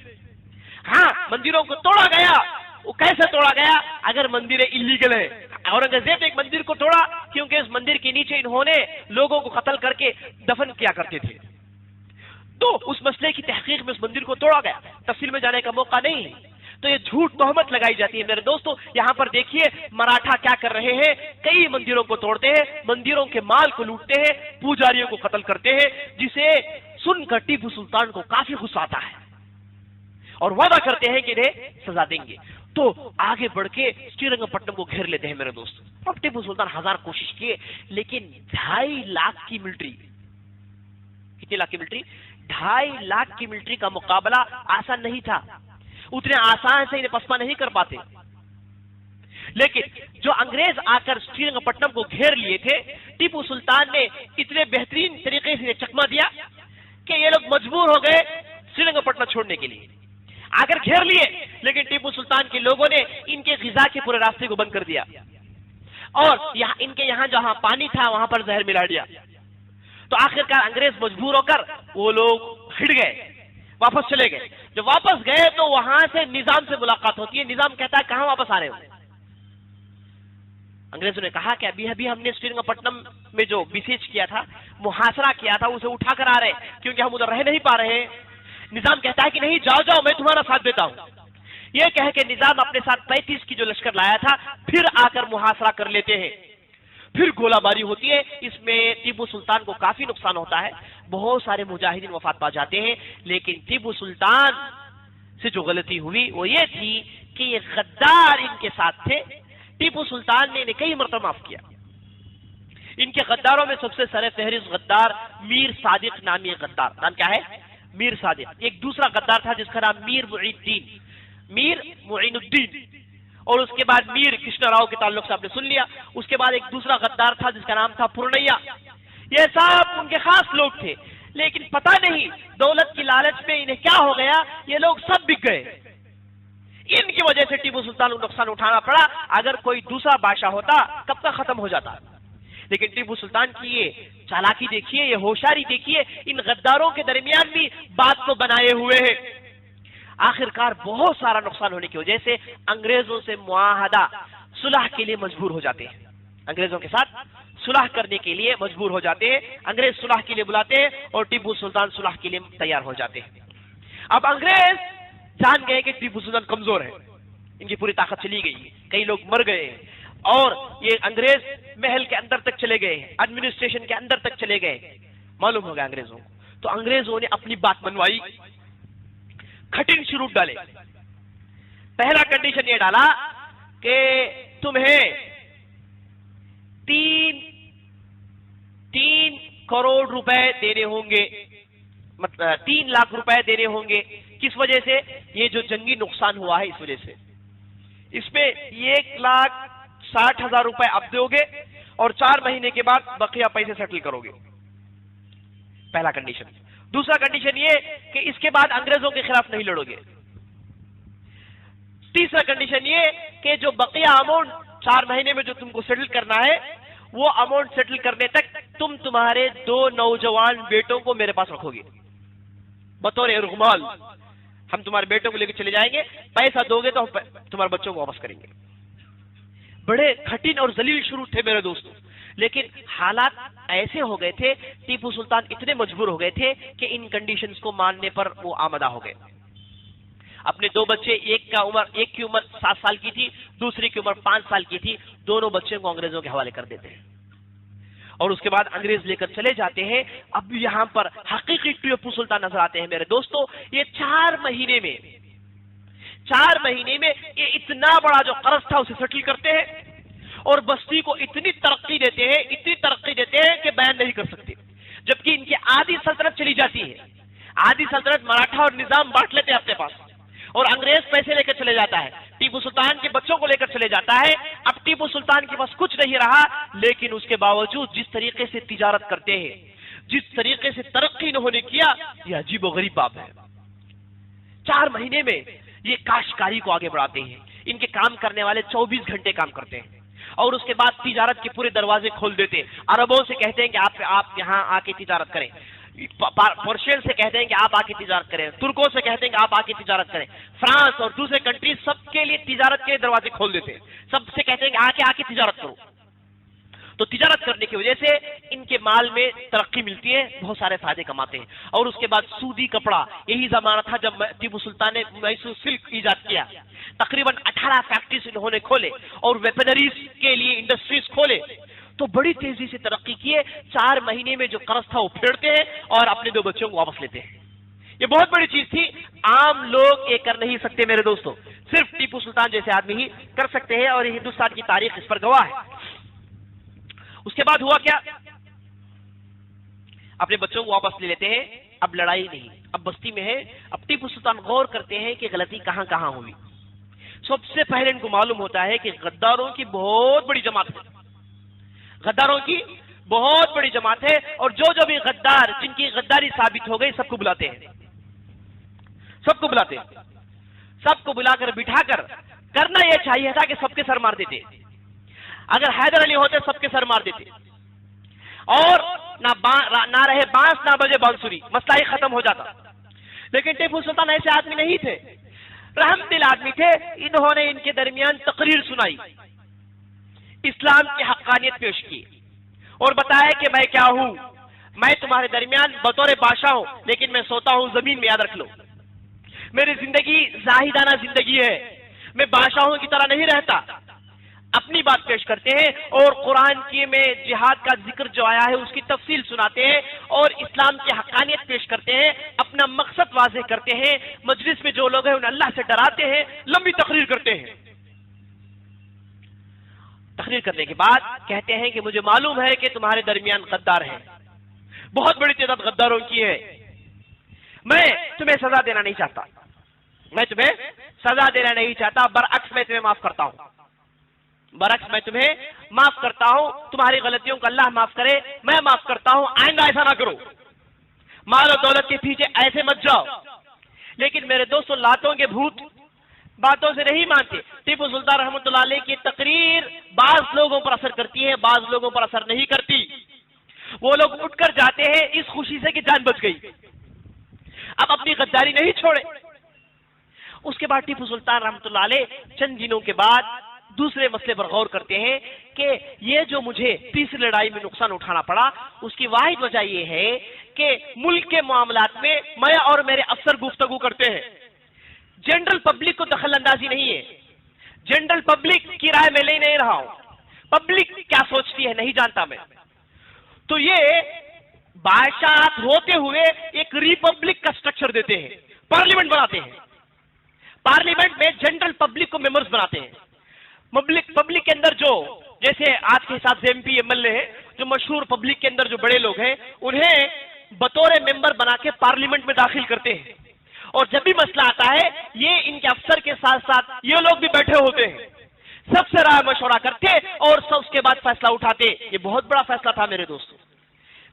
ہاں, مندروں کو توڑا گیا. وہ کیسے توڑا گیا؟ اگر مندریں اللیگل ہے. اورنگزیب ایک مندر کو توڑا کیونکہ اس مندر کے نیچے انہوں نے لوگوں کو قتل کر کے دفن کیا کرتے تھے. تو اس مسئلے کی تحقیق میں اس مندر کو توڑا گیا. تفصیل میں جانے کا موقع نہیں ہے. تو یہ جھوٹ تہمت لگائی جاتی ہے میرے دوستو. یہاں پر دیکھیے مراٹھا کیا کر رہے ہیں, کئی مندروں کو توڑتے ہیں, مندروں کے مال کو لوٹتے ہیں, پجاریوں کو قتل کرتے ہیں, جسے سن کر ٹیپو سلطان کو کافی غصہ آتا ہے اور وعدہ کرتے ہیں کہ انہیں سزا دیں گے. تو آگے بڑھ کے سری رنگ پٹنم کو گھیر لیتے ہیں میرے دوست. اب ٹیپو سلطان ہزار کوشش کیے لیکن 2.5 لاکھ کی ملٹری, کتنے لاکھ کی ملٹری؟ 2.5 لاکھ کی ملٹری کا مقابلہ آسان نہیں تھا. اتنے آسان سے انہیں پسپا نہیں کر پاتے. لیکن جو انگریز آ کر سری رنگ پٹنم کو گھیر لیے تھے, ٹیپو سلطان نے اتنے بہترین طریقے سے چکما دیا کہ یہ لوگ مجبور ہو گئے سری رنگ پٹنم چھوڑنے کے لیے. آ کر گھیر لیے لیکن ٹیپو سلطان کے لوگوں نے ان کے غذا کے پورے راستے کو بند کر دیا اور ان کے یہاں جہاں پانی تھا وہاں پر زہر ملا دیا. تو آخرکار انگریز مجبور ہو کر وہ لوگ ہٹ گئے, واپس چلے گئے. جب واپس گئے تو وہاں سے نظام سے ملاقات ہوتی ہے. نظام کہتا ہے کہاں واپس آ رہے ہو؟ انگریزوں نے کہا کہ ابھی ہم نے سری رنگ پٹنم میں جو بسیج کیا تھا, محاصرہ کیا تھا, اسے اٹھا کر آ رہے کیونکہ ہم ادھر رہ نہیں پا رہے ہیں. نظام کہتا ہے کہ نہیں, جاؤ میں تمہارا ساتھ دیتا ہوں. یہ کہہ کے نظام اپنے ساتھ 35 کی جو لشکر لایا تھا پھر آ کر محاصرہ کر لیتے ہیں. پھر گولہ باری ہوتی ہے، اس میں ٹیپو سلطان کو کافی نقصان ہوتا ہے، بہت سارے مجاہدین وفات پا جاتے ہیں، لیکن ٹیپو سلطان سے جو غلطی ہوئی وہ یہ تھی کہ یہ غدار ان کے ساتھ تھے۔ ٹیپو سلطان نے انہیں کئی مرتبہ معاف کیا۔ ان کے غداروں میں سب سے سر فہرست غدار میر صادق نامی ایک غدار، نام کیا ہے؟ میر صادق۔ ایک دوسرا غدار تھا جس کا نام میر معین الدین، اور اس کے بعد میر کرشنا راؤ کے تعلق سے آپ نے سن لیا۔ اس کے بعد ایک دوسرا غدار تھا جس کا نام تھا پورنیا۔ یہ سب ان کے خاص لوگ تھے، لیکن پتہ نہیں دولت کی لالچ میں انہیں کیا ہو گیا، یہ لوگ سب بک گئے۔ ان کی وجہ سے ٹیپو سلطان کو نقصان اٹھانا پڑا، اگر کوئی دوسرا بادشاہ ہوتا کب تک ختم ہو جاتا۔ لیکن ٹیپو سلطان کی یہ چالاکی دیکھیے، یہ ہوشیاری دیکھیے، ان غداروں کے درمیان بھی بات کو بنائے ہوئے ہیں۔ آخرکار بہت سارا نقصان ہونے کی وجہ سے انگریزوں سے معاہدہ صلح کے لیے مجبور ہو جاتے ہیں، انگریزوں کے ساتھ صلح کرنے کے لیے مجبور ہو جاتے ہیں۔ انگریز صلح کے لیے بلاتے ہیں اور ٹیپو سلطان صلح کے لیے تیار ہو جاتے ہیں۔ اب انگریز جان گئے کہ ٹیپو سلطان کمزور ہے، ان کی پوری طاقت چلی گئی، کئی لوگ مر گئے اور یہ انگریز محل کے اندر تک چلے گئے، ایڈمنسٹریشن کے اندر تک چلے گئے، معلوم ہو گیا انگریزوں کو۔ تو انگریزوں نے اپنی بات منوائی، کٹن شروط ڈالے۔ پہلا کنڈیشن یہ ڈالا کہ تمہیں 3 کروڑ روپے دینے ہوں گے، مطلب 3 لاکھ روپے دینے ہوں گے۔ کس وجہ سے؟ یہ جو جنگی نقصان ہوا ہے اس وجہ سے۔ اس میں 1,60,000 روپے اب دو گے اور 4 مہینے کے بعد بقیہ پیسے سیٹل کرو گے، پہلا کنڈیشن۔ دوسرا کنڈیشن یہ کہ اس کے بعد انگریزوں کے خلاف نہیں لڑو گے۔ تیسرا کنڈیشن یہ کہ جو بقیہ اماؤنٹ 4 مہینے میں جو تم کو سیٹل کرنا ہے، وہ اماؤنٹ سیٹل کرنے تک تم تمہارے 2 نوجوان بیٹوں کو میرے پاس رکھو گے بطور ارغمال۔ ہم تمہارے بیٹوں کو لے کے چلے جائیں گے، پیسہ دو گے تو ہم تمہارے بچوں کو واپس کریں گے۔ بڑے کٹھن اور ذلیل شروع تھے میرے دوستوں، لیکن حالات ایسے ہو گئے تھے، ٹیپو سلطان اتنے مجبور ہو گئے تھے کہ ان کنڈیشنز کو ماننے پر وہ آمادہ ہو گئے۔ اپنے 2 بچے، ایک کی عمر 7 سال کی تھی، دوسری کی عمر 5 سال کی تھی، دونوں بچوں کو انگریزوں کے حوالے کر دیتے ہیں اور اس کے بعد انگریز لے کر چلے جاتے ہیں۔ اب یہاں پر حقیقی ٹیپو سلطان نظر آتے ہیں میرے دوستوں۔ یہ 4 مہینے میں یہ اتنا بڑا جو قرض تھا اسے سیٹل کرتے ہیں اور بستی کو اتنی ترقی دیتے ہیں کہ بیان نہیں کر سکتے، جبکہ ان کی آدھی سلطنت چلی جاتی ہے، آدھی سلطنت مراٹھا اور نظام بانٹ لیتے ہیں اپنے پاس، اور انگریز پیسے لے کر چلے جاتا ہے، ٹیپو سلطان کے بچوں کو لے کر چلے جاتا ہے۔ اب ٹیپو سلطان کے پاس کچھ نہیں رہا، لیکن اس کے باوجود جس طریقے سے تجارت کرتے ہیں، جس طریقے سے ترقی انہوں نے کیا، یہ عجیب و غریب بات ہے۔ 4 مہینے میں یہ کاشتکاری کو آگے بڑھاتے ہیں، ان کے کام کرنے والے 24 گھنٹے کام کرتے ہیں، اور اس کے بعد تجارت کے پورے دروازے کھول دیتے ہیں۔ عربوں سے کہتے ہیں کہ آپ یہاں آ کے تجارت کریں، پرشین سے کہتے ہیں کہ آپ آ کے تجارت کریں، ترکوں سے کہتے ہیں کہ آپ آ کے تجارت کریں، فرانس اور دوسرے کنٹریز سب کے لیے تجارت کے دروازے کھول دیتے ہیں، سب سے کہتے ہیں کہ آ کے تجارت کرو۔ تو تجارت کرنے کی وجہ سے ان کے مال میں ترقی ملتی ہے، بہت سارے فائدے کماتے ہیں۔ اور اس کے بعد سودی کپڑا، یہی زمانہ تھا جب ٹیپو سلطان نے میسور سلک ایجاد کیا، تقریباً 18 فیکٹریز انہوں نے کھولے اور ویپنریز کے لیے انڈسٹریز کھولے، تو بڑی تیزی سے ترقی کیے۔ 4 مہینے میں جو قرض تھا وہ پھیرتے ہیں اور اپنے 2 بچوں کو واپس لیتے ہیں۔ یہ بہت بڑی چیز تھی، عام لوگ یہ کر نہیں سکتے میرے دوستوں، صرف ٹیپو سلطان جیسے آدمی ہی کر سکتے ہیں، اور ہندوستان کی تاریخ اس پر گواہ ہے۔ اس کے بعد ہوا کیا؟ اپنے بچوں کو واپس لے لیتے ہیں، اب لڑائی نہیں، اب بستی میں ہے۔ اب ٹیپو سلطان غور کرتے ہیں کہ غلطی کہاں کہاں ہوئی۔ سب سے پہلے ان کو معلوم ہوتا ہے کہ غداروں کی بہت بڑی جماعت ہے، غداروں کی بہت بڑی جماعت ہے، اور جو بھی غدار جن کی غداری ثابت ہو گئی سب کو بلاتے ہیں، سب کو بلا کر بٹھا کر کرنا یہ چاہیے تھا کہ سب کے سر مار دیتے، اگر حیدر علی ہوتے سب کے سر مار دیتے، اور نہ رہے بانس نہ بجے بانسری، مسئلہ ہی ختم ہو جاتا۔ لیکن ٹیپو سلطان ایسے آدمی نہیں تھے، رحم دل آدمی تھے۔ انہوں نے ان کے درمیان تقریر سنائی، اسلام کی حقانیت پیش کی اور بتایا کہ میں کیا ہوں، میں تمہارے درمیان بطور بادشاہ ہوں، لیکن میں سوتا ہوں زمین میں، یاد رکھ لو، میری زندگی زاہدانہ زندگی ہے، میں بادشاہوں کی طرح نہیں رہتا، اپنی بات پیش کرتے ہیں اور قرآن کی میں جہاد کا ذکر جو آیا ہے اس کی تفصیل سناتے ہیں اور اسلام کی حقانیت پیش کرتے ہیں، اپنا مقصد واضح کرتے ہیں، مجلس میں جو لوگ ہیں انہیں اللہ سے ڈراتے ہیں، لمبی تقریر کرتے ہیں۔ تقریر کرنے کے بعد کہتے ہیں کہ مجھے معلوم ہے کہ تمہارے درمیان غدار ہیں، بہت بڑی تعداد غداروں کی ہے، میں تمہیں سزا دینا نہیں چاہتا، میں تمہیں سزا دینا نہیں چاہتا، برعکس میں تمہیں معاف کرتا ہوں، برعکس میں تمہیں معاف کرتا ہوں، تمہاری غلطیوں کو اللہ معاف کرے، میں معاف کرتا ہوں، آئندہ ایسا نہ کرو، مال و دولت کے پیچھے ایسے مت جاؤ۔ لیکن میرے دوستوں، لاتوں کے بھوت باتوں سے نہیں مانتے۔ ٹیپو سلطان رحمۃ اللہ علیہ کی تقریر بعض لوگوں پر اثر کرتی ہے، بعض لوگوں پر اثر نہیں کرتی، وہ لوگ اٹھ کر جاتے ہیں اس خوشی سے کہ جان بچ گئی، اب اپنی غداری نہیں چھوڑے۔ اس کے بعد ٹیپو سلطان رحمۃ اللہ علیہ چند دنوں کے بعد دوسرے مسئلے پر غور کرتے ہیں کہ یہ جو مجھے تیسری لڑائی میں نقصان اٹھانا پڑا، اس کی واحد وجہ یہ ہے کہ ملک کے معاملات میں میں اور میرے افسر گفتگو کرتے ہیں، جنرل پبلک کو دخل اندازی نہیں ہے، جنرل پبلک کی رائے میں لے نہیں رہا ہوں، پبلک کیا سوچتی ہے نہیں جانتا میں۔ تو یہ بادشاہت ہوتے ہوئے ایک ریپبلک کا سٹرکچر دیتے ہیں، پارلیمنٹ بناتے ہیں، پارلیمنٹ میں جنرل پبلک کو ممبرز بناتے ہیں، پبلک کے اندر جو جیسے آج کے حساب سے M P M L A ہے، جو مشہور پبلک کے اندر جو بڑے لوگ ہیں انہیں بطور ممبر بنا کے پارلیمنٹ میں داخل کرتے ہیں، اور جب بھی مسئلہ آتا ہے یہ ان کے افسر کے ساتھ ساتھ یہ لوگ بھی بیٹھے ہوتے ہیں، سب سے رائے مشورہ کرتے اور سب اس کے بعد فیصلہ اٹھاتے۔ یہ بہت بڑا فیصلہ تھا میرے دوستوں،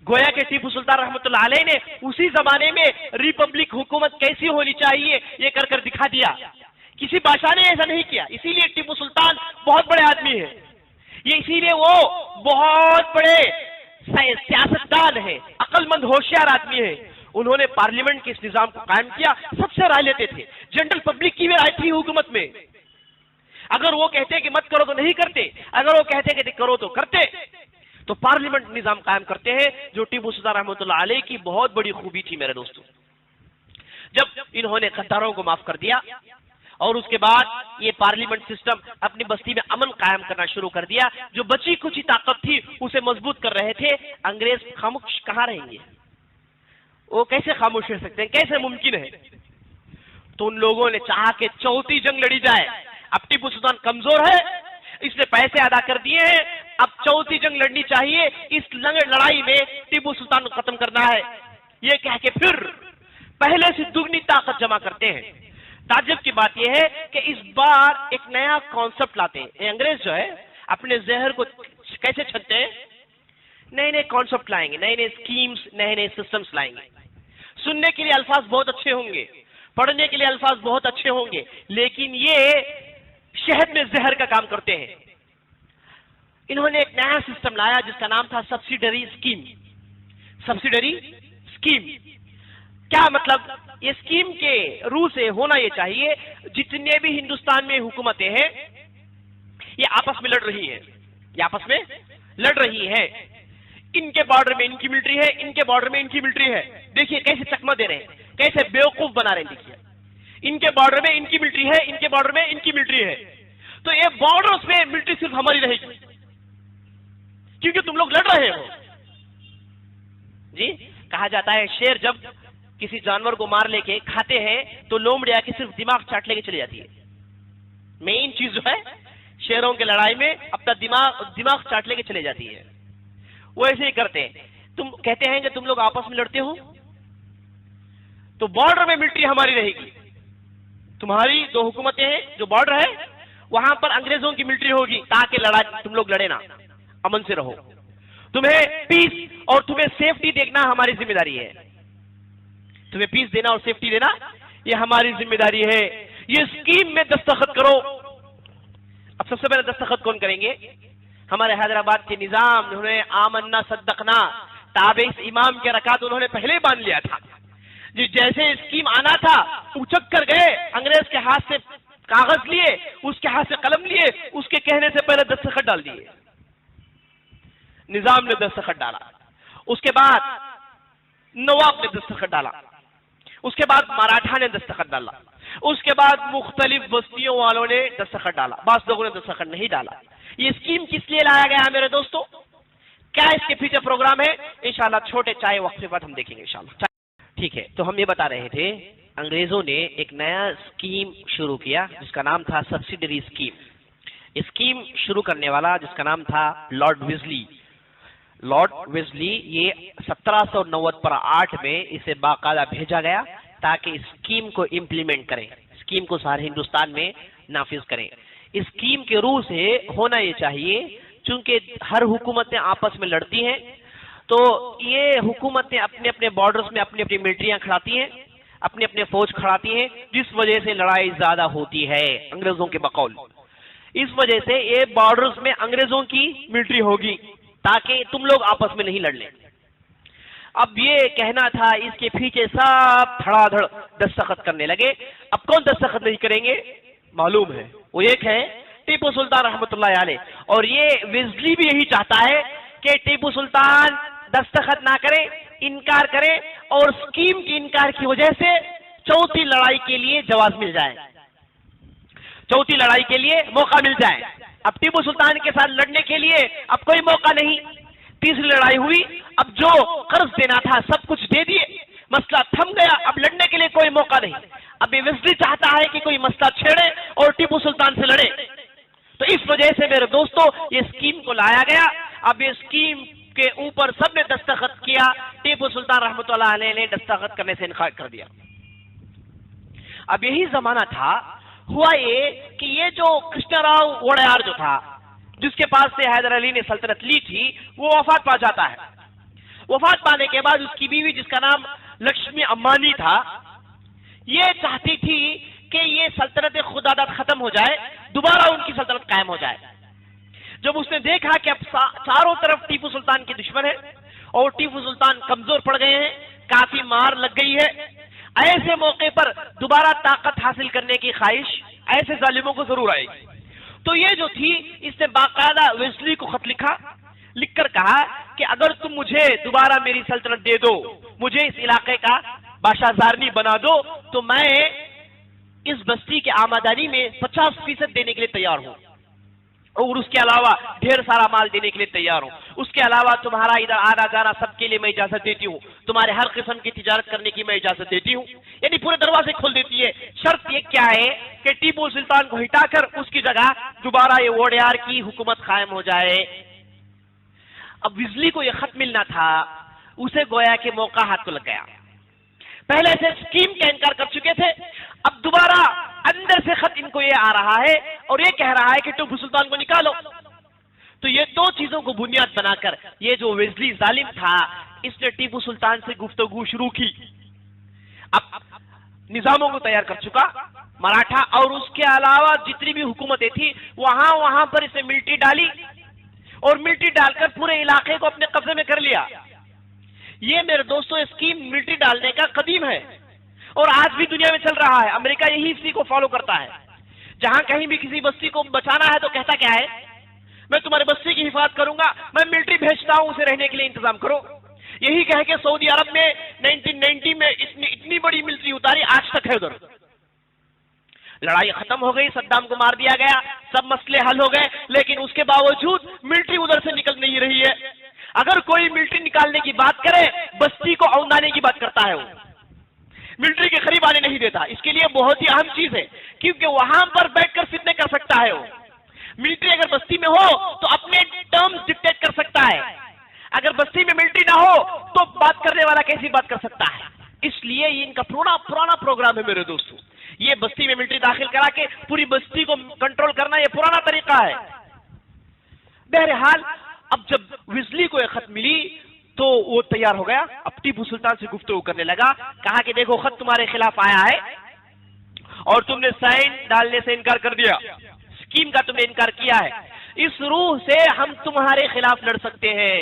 گویا کہ ٹیپو سلطان رحمۃ اللہ علیہ نے اسی زمانے میں ریپبلک حکومت کیسی ہونی چاہیے یہ کر کر دکھا دیا، کسی بادشاہ نے ایسا نہیں کیا، اسی لیے ٹیپو سلطان بہت بڑے آدمی ہیں، یہ اسی لیے وہ بہت بڑے سیاستدان ہیں، عقل مند ہوشیار آدمی ہیں، انہوں نے پارلیمنٹ کے اس نظام کو قائم کیا، سب سے رائے لیتے تھے، جنرل پبلک کی بھی رائے تھی حکومت میں، اگر وہ کہتے کہ مت کرو تو نہیں کرتے، اگر وہ کہتے کہ کرو تو کرتے، تو پارلیمنٹ نظام قائم کرتے ہیں، جو ٹیپو سلطان رحمۃ اللہ علیہ کی بہت بڑی خوبی تھی میرے دوستوں۔ جب انہوں نے غداروں کو معاف کر دیا اور اس کے بعد یہ پارلیمنٹ سسٹم اپنی بستی میں امن قائم کرنا شروع کر دیا، جو بچی کچھ طاقت تھی اسے مضبوط کر رہے تھے، انگریز خاموش کہاں رہیں گے، وہ کیسے خاموش رہ سکتے ہیں، کیسے ممکن ہے؟ تو ان لوگوں نے چاہا کہ چوتھی جنگ لڑی جائے، اب ٹیپو سلطان کمزور ہے، اس نے پیسے ادا کر دیے ہیں، اب چوتھی جنگ لڑنی چاہیے، اس لڑائی میں ٹیپو سلطان کو ختم کرنا ہے، یہ کہہ کے پھر پہلے سے دگنی طاقت جمع کرتے ہیں۔ تعجب کی بات یہ ہے کہ اس بار ایک نیا کانسیپٹ لاتے ہیں، انگریز جو ہے اپنے زہر کو کیسے چھنتے ہیں، نئے نئے کانسیپٹ لائیں گے، نئے نئے اسکیمز، نئے نئے سسٹمز لائیں گے، سننے کے لیے الفاظ بہت اچھے ہوں گے، پڑھنے کے لیے الفاظ بہت اچھے ہوں گے، لیکن یہ شہد میں زہر کا کام کرتے ہیں۔ انہوں نے ایک نیا سسٹم لایا جس کا نام تھا سبسیڈری اسکیم۔ سبسیڈری اسکیم کیا مطلب؟ یہ اسکیم کے روح سے ہونا یہ چاہیے جتنے بھی ہندوستان میں حکومتیں ہیں یہ آپس میں لڑ رہی ہیں، یہ آپس میں لڑ رہی ہے، ان کے بارڈر میں ان کی ملٹری ہے، ان کے بارڈر میں ان کی ملٹری ہے، دیکھیے کیسے چکمہ دے رہے ہیں، کیسے بیوقوف بنا رہے ہیں، دیکھیے ان کے بارڈر میں ان کی ملٹری ہے، ان کے بارڈر میں ان کی ملٹری ہے، تو یہ بارڈرز میں ملٹری صرف ہماری رہے گی کیونکہ تم لوگ لڑ رہے ہو۔ جی کہا جاتا ہے شیر جب کسی جانور کو مار لے کے کھاتے ہیں تو لومڑی آ کے صرف دماغ چاٹ لے کے چلی جاتی ہے، مین چیز جو ہے شیروں کے لڑائی میں اپنا دماغ چاٹ لے کے چلے جاتی ہے، وہ ایسے ہی کرتے ہیں۔ تم کہتے ہیں کہ تم لوگ آپس میں لڑتے ہو تو بارڈر میں ملٹری ہماری رہے گی، تمہاری دو حکومتیں ہیں جو بارڈر ہے وہاں پر انگریزوں کی ملٹری ہوگی تاکہ لڑائی تم لوگ لڑے نا، امن سے رہو، تمہیں پیس اور تمہیں سیفٹی دیکھنا ہماری ذمہ داری ہے، تمہیں پیس دینا اور سیفٹی دینا یہ ہماری ذمہ داری ہے، یہ اسکیم میں دستخط کرو۔ اب سب سے پہلے دستخط کون کریں گے؟ ہمارے حیدرآباد کے نظام، انہوں نے آمنا صدقنا تابع امام کے رکعت انہوں نے پہلے باندھ لیا تھا، جیسے اسکیم آنا تھا اچک کر گئے، انگریز کے ہاتھ سے کاغذ لیے، اس کے ہاتھ سے قلم لیے، اس کے کہنے سے پہلے دستخط ڈال دیے، نظام نے دستخط ڈالا، اس کے بعد نواب نے دستخط ڈالا، اس کے بعد مراٹھا نے دستخط ڈالا، اس کے بعد مختلف بستیوں والوں نے دستخط ڈالا، بعض لوگوں نے دستخط نہیں ڈالا، یہ اسکیم کس لیے لایا گیا میرے دوستوں؟ کیا اس کے پیچھے پروگرام ہے؟ انشاءاللہ چھوٹے چائے وقت کے بعد ہم دیکھیں گے انشاءاللہ. ٹھیک ہے، تو ہم یہ بتا رہے تھے انگریزوں نے ایک نیا اسکیم شروع کیا جس کا نام تھا سبسڈری اسکیم. اسکیم شروع کرنے والا جس کا نام تھا لارڈ ویزلی. لارڈ ویزلی یہ 1798 میں اسے باقاعدہ بھیجا گیا تاکہ اسکیم کو امپلیمنٹ کریں، اسکیم کو سارے ہندوستان میں نافذ کریں. اسکیم کے روح سے ہونا یہ چاہیے، چونکہ ہر حکومتیں آپس میں لڑتی ہیں تو یہ حکومتیں اپنے اپنے بارڈرز میں اپنی اپنی ملٹریاں کھڑاتی ہیں، اپنے اپنے فوج کھڑاتی ہیں، جس وجہ سے لڑائی زیادہ ہوتی ہے انگریزوں کے بقول. اس وجہ سے یہ بارڈرز میں انگریزوں کی ملٹری ہوگی تاکہ تم لوگ آپس میں نہیں لڑ لیں. اب یہ کہنا تھا، اس کے پیچھے سب دھڑا دھڑ دستخط کرنے لگے. اب کون دستخط نہیں کریں گے معلوم ہے، وہ ایک ہے ٹیپو سلطان رحمۃ اللہ علیہ. اور یہ ویزلی بھی یہی چاہتا ہے کہ ٹیپو سلطان دستخط نہ کرے، انکار کرے، اور اسکیم کی انکار کی وجہ سے چوتھی لڑائی کے لیے جواز مل جائے، چوتھی لڑائی کے لیے موقع مل جائے. اب ٹیپو سلطان کے ساتھ لڑنے کے لیے اب کوئی موقع نہیں. تیسری لڑائی ہوئی، اب جو قرض دینا تھا سب کچھ دے دیے، مسئلہ تھم گیا، اب لڑنے کے لیے کوئی موقع نہیں. اب یہ ویزلی چاہتا ہے کہ کوئی مسئلہ چھیڑے اور ٹیپو سلطان سے لڑے. تو اس وجہ سے میرے دوستو یہ اسکیم کو لایا گیا. اب یہ اسکیم کے اوپر سب نے دستخط کیا، ٹیپو سلطان رحمۃ اللہ علیہ نے دستخط کرنے سے انکار کر دیا. اب یہی زمانہ تھا. ہوا یہ کہ یہ جو کرشنا راؤ ووڈیار جو تھا، جس کے پاس سے حیدر علی نے سلطنت لی تھی، وہ وفات پا جاتا ہے. وفات پانے کے بعد اس کی بیوی جس کا نام لکشمی امبانی تھا، یہ چاہتی تھی کہ یہ سلطنت خداداد ختم ہو جائے، دوبارہ ان کی سلطنت قائم ہو جائے. جب اس نے دیکھا کہ اب چاروں طرف ٹیپو سلطان کے دشمن ہیں اور ٹیپو سلطان کمزور پڑ گئے ہیں، کافی مار لگ گئی ہے، ایسے موقع پر دوبارہ طاقت حاصل کرنے کی خواہش ایسے ظالموں کو ضرور آئے گی. تو یہ جو تھی، اس نے باقاعدہ ویزلی کو خط لکھا، لکھ کر کہا کہ اگر تم مجھے دوبارہ میری سلطنت دے دو، مجھے اس علاقے کا بادشاہ زارنی بنا دو، تو میں اس بستی کے آمدنی میں 50% دینے کے لیے تیار ہوں، اور اس کے علاوہ ڈھیر سارا مال دینے کے لیے تیار ہوں. اس کے علاوہ تمہارا ادھر آنا جانا سب کے لیے میں اجازت دیتی ہوں، تمہارے ہر قسم کی تجارت کرنے کی میں اجازت دیتی ہوں. یعنی پورے دروازے کھول دیتی ہے. شرط یہ کیا ہے کہ ٹیپو سلطان کو ہٹا کر اس کی جگہ دوبارہ یہ ووڈیار کی حکومت قائم ہو جائے. اب ویزلی کو یہ خط ملنا تھا، اسے گویا کہ موقع ہاتھ کو لگ گیا. پہلے سے اسکیم کا انکار کر چکے تھے، اب دوبارہ اندر سے خط ان کو یہ آ رہا ہے اور یہ کہہ رہا ہے کہ ٹیپو سلطان کو نکالو. تو یہ دو چیزوں کو بنیاد بنا کر یہ جو ویزلی ظالم تھا، اس نے ٹیپو سلطان سے گفتگو شروع کی. اب نظاموں کو تیار کر چکا مراٹھا، اور اس کے علاوہ جتنی بھی حکومتیں تھیں وہاں پر اسے ملٹری ڈالی، اور ملٹری ڈال کر پورے علاقے کو اپنے قبضے میں کر لیا. یہ میرے دوستو اسکیم ملٹری ڈالنے کا قدیم ہے اور آج بھی دنیا میں چل رہا ہے. امریکہ یہی اسی کو فالو کرتا ہے. جہاں کہیں بھی کسی بستی کو بچانا ہے تو کہتا کیا ہے، میں تمہارے بستی کی حفاظت کروں گا، میں ملٹری بھیجتا ہوں، اسے رہنے کے لیے انتظام کرو. یہی کہہ کے سعودی عرب میں 1990 میں اتنی بڑی ملٹری اتاری، آج تک ہے ادھر. لڑائی ختم ہو گئی، صدام کو مار دیا گیا، سب مسئلے حل ہو گئے، لیکن اس کے باوجود ملٹری ادھر سے نکل نہیں رہی ہے. اگر کوئی ملٹری نکالنے کی بات کرے، بستی کو اوندانے کی بات کرتا ہے، وہ ملٹری کے قریب آنے نہیں دیتا. اس کے لیے بہت ہی اہم چیز ہے، کیونکہ وہاں پر بیٹھ کر فتنے کر سکتا ہے. وہ ملٹری اگر بستی میں ہو تو اپنے ٹرمز ڈکٹیٹ کر سکتا ہے، اگر بستی میں ملٹری نہ ہو تو بات کرنے والا کیسی بات کر سکتا ہے. اس لیے یہ ان کا پرانا پروگرام ہے میرے دوستو. یہ بستی میں ملٹری داخل کرا کے پوری بستی کو کنٹرول کرنا یہ پرانا طریقہ ہے. بہرحال اب جب ویزلی کو یہ خط ملی تو وہ تیار ہو گیا. اب ٹیپو سلطان سے گفتگو کرنے لگا، کہا کہ دیکھو خط تمہارے خلاف آیا ہے اور تم نے سائن ڈالنے سے انکار کر دیا، اسکیم کا تم نے انکار کیا ہے. اس روح سے ہم تمہارے خلاف لڑ سکتے ہیں.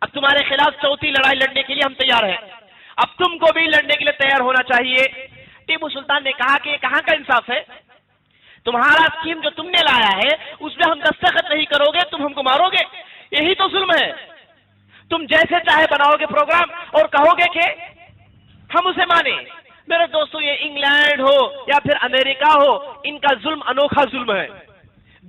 اب تمہارے خلاف چوتھی لڑائی لڑنے کے لیے ہم تیار ہیں، اب تم کو بھی لڑنے کے لیے تیار ہونا چاہیے. ٹیپو سلطان نے کہا کہ یہ کہاں کا انصاف ہے، تمہارا اسکیم جو تم نے لایا ہے اس میں ہم دستخط نہیں کرو گے، تم ہم کو مارو گے، یہی تو ظلم ہے. تم جیسے چاہے بناؤ گے پروگرام اور کہو گے کہ ہم اسے مانیں. میرے دوستو یہ انگلینڈ ہو یا پھر امریکہ ہو، ان کا ظلم انوکھا ظلم ہے.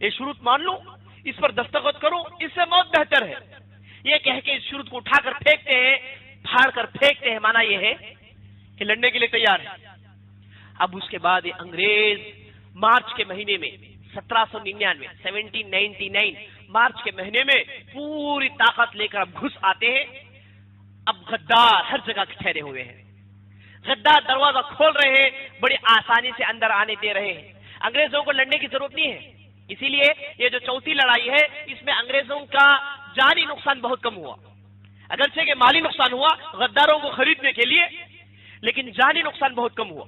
یہ شروط مان لوں، اس پر دستخط کروں، اس سے موت بہتر ہے. یہ کہہ کے اس شروط کو اٹھا کر پھینکتے ہیں، پھاڑ کر پھینکتے ہیں. مانا یہ ہے کہ لڑنے کے لیے تیار ہے. اب اس کے بعد یہ انگریز مارچ کے مہینے میں 1799 مارچ کے مہینے میں پوری طاقت لے کر اب گھس آتے ہیں. اب غدار ہر جگہ ٹھہرے ہوئے ہیں. غدار دروازہ کھول رہے ہیں، بڑی آسانی سے اندر آنے دے رہے ہیں. انگریزوں کو لڑنے کی ضرورت نہیں ہے. اسی لیے یہ جو چوتھی لڑائی ہے اس میں انگریزوں کا جانی نقصان بہت کم ہوا. اگرچہ کہ مالی نقصان ہوا غداروں کو خریدنے کے لیے، لیکن جانی نقصان بہت کم ہوا.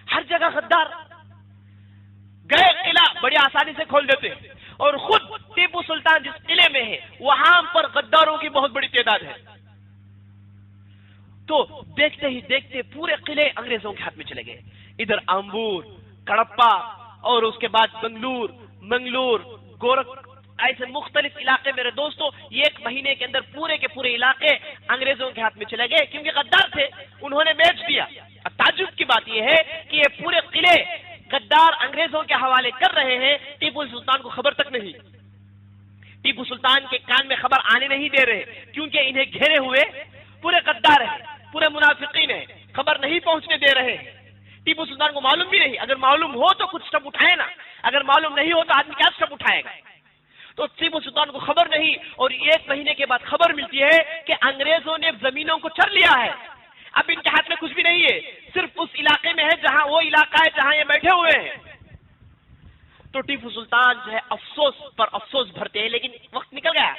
ہر جگہ غدار گئے، قلعہ بڑی آسانی سے کھول دیتے ہیں، اور خود ٹیپو سلطان جس قلعے میں ہے وہاں پر غداروں کی بہت بڑی تعداد ہے. تو دیکھتے ہی دیکھتے پورے قلعے انگریزوں کے ہاتھ میں چلے گئے. ادھر آمبور، کڑپا، اور اس کے بعد بنگلور، منگلور، گورکھ، ایسے مختلف علاقے میرے دوستوں یہ ایک مہینے کے اندر پورے کے پورے علاقے انگریزوں کے ہاتھ میں چلے گئے، کیونکہ غدار تھے، انہوں نے بیچ دیا. اب تعجب کی بات یہ ہے کہ یہ پورے قلعے غدار انگریزوں کے حوالے کر رہے ہیں، ٹیپو سلطان کو خبر تک نہیں. ٹیپو سلطان کے کان میں خبر آنے نہیں دے رہے، کیونکہ انہیں گھیرے ہوئے پورے غدار ہیں، پورے منافقین ہیں، خبر نہیں پہنچنے دے رہے. ٹیپو سلطان کو معلوم بھی نہیں. اگر معلوم ہو تو کچھ سٹیپ اٹھائے نا، اگر معلوم نہیں ہو تو آدمی کیا سٹیپ اٹھائے گا. تو ٹیپو سلطان کو خبر نہیں، اور ایک مہینے کے بعد خبر ملتی ہے کہ انگریزوں نے زمینوں کو چر لیا ہے. اب ان کے ہاتھ میں کچھ بھی نہیں ہے، صرف اس علاقے میں ہے جہاں وہ علاقہ ہے جہاں یہ بیٹھے ہوئے ہیں. تو ٹیپو سلطان جو ہے افسوس پر افسوس بھرتے ہیں، لیکن وقت نکل گیا.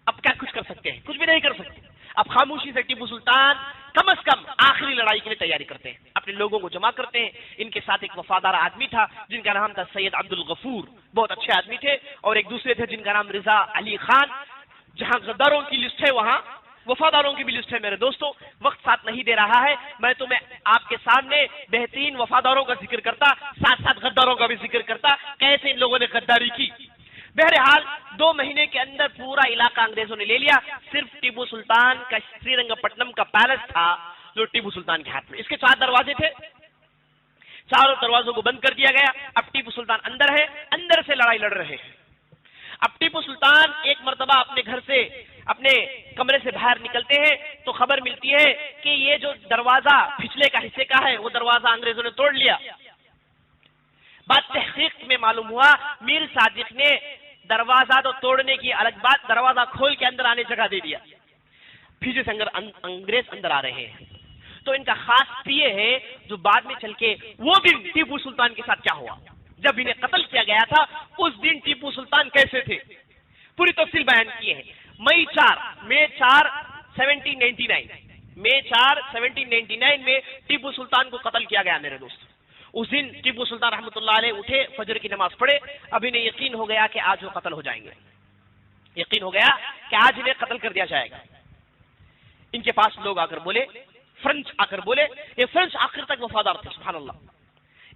اب کیا کچھ کر سکتے ہیں؟ کچھ بھی نہیں کر سکتے. اب خاموشی سے ٹیپو سلطان کم از کم آخری لڑائی کے لیے تیاری کرتے ہیں، اپنے لوگوں کو جمع کرتے ہیں. ان کے ساتھ ایک وفادار آدمی تھا جن کا نام تھا سید عبد الغفور، بہت اچھے آدمی تھے، اور ایک دوسرے تھے جن کا نام رضا علی خان. جہاں غداروں کی لسٹ ہے وہاں وفاداروں کی بھی لسٹ ہے. میرے دوستوں وقت ساتھ نہیں دے رہا ہے، میں تمہیں آپ کے سامنے بہترین وفاداروں کا ذکر کرتا، ساتھ ساتھ غداروں کا بھی ذکر کرتا، کیسے ان لوگوں نے غداری کی. بہرحال 2 مہینے کے اندر پورا علاقہ انگریزوں نے لے لیا. صرف ٹیپو سلطان کا سری رنگ پٹنم کا پیلس تھا جو ٹیپو سلطان کے ہاتھ میں. اس کے 4 دروازے تھے، چاروں دروازوں کو بند کر دیا گیا. اب ٹیپو سلطان اندر ہے، اندر سے لڑائی لڑ رہے ہیں. اب ٹیپو سلطان ایک مرتبہ اپنے گھر سے، اپنے کمرے سے باہر نکلتے ہیں تو خبر ملتی ہے کہ یہ جو دروازہ پچھلے کا حصے کا ہے وہ دروازہ انگریزوں نے توڑ لیا. بعد تحقیق میں معلوم ہوا میر صادق نے دروازہ تو توڑنے کی الگ بات، دروازہ کھول کے اندر آنے جگہ دے دیا. پیچھے سے انگریز اندر آ رہے ہیں. تو ان کا خاص پیے ہے جو بعد میں چل کے وہ بھی ٹیپو سلطان کے ساتھ کیا ہوا، جب انہیں قتل کیا گیا تھا اس دن ٹیپو سلطان کیسے تھے، پوری تفصیل بیان کی ہے. مئی 4 1799 میں ٹیپو سلطان کو قتل کیا گیا. میرے دوست اس دن ٹیپو سلطان رحمۃ اللہ علیہ اٹھے، فجر کی نماز پڑھے. اب انہیں یقین ہو گیا کہ آج وہ قتل ہو جائیں گے، یقین ہو گیا کہ آج انہیں قتل کر دیا جائے گا. ان کے پاس لوگ آ کر بولے، فرنچ آ کر بولے. یہ فرنچ آخر تک وفادار تھے، سبحان اللہ.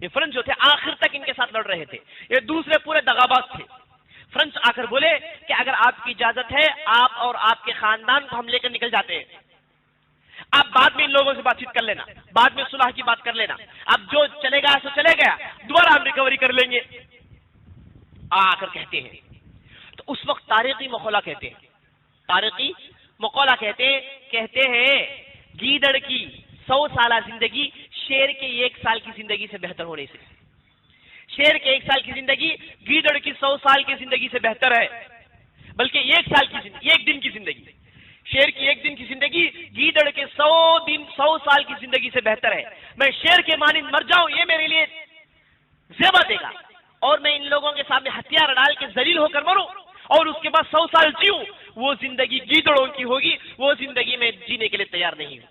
یہ فرنچ جو تھے آخر تک ان کے ساتھ لڑ رہے تھے. یہ دوسرے پورے دغاباز تھے. فرنچ آ کر بولے کہ اگر آپ کی اجازت ہے آپ اور آپ کے خاندان کو ہم لے کر نکل جاتے ہیں. آپ بعد میں ان لوگوں سے بات چیت کر لینا، بعد میں صلح کی بات کر لینا. اب جو چلے گا سو چلے گیا، دوبارہ ہم ریکوری کر لیں گے. آ کر کہتے ہیں. تو اس وقت تاریخی مقولہ کہتے ہیں، تاریخی مقولہ کہتے ہیں گیدڑ کی 100 سالہ زندگی شیر کے 1 سال کی زندگی سے بہتر ہونے سے. شیر کے 1 سال کی زندگی گیدڑ کی 100 سال کی زندگی سے بہتر ہے، بلکہ 1 دن کی زندگی. شیر کی 1 دن کی زندگی گیدڑ کے 100 سال کی زندگی سے بہتر ہے. میں شیر کے مانند مر جاؤں یہ میرے لیے زیبا دے گا، اور میں ان لوگوں کے سامنے ہتھیار ڈال کے ذلیل ہو کر مروں اور اس کے بعد 100 سال جیوں، وہ زندگی گیدڑوں کی ہوگی، وہ زندگی میں جینے کے لیے تیار نہیں ہوں.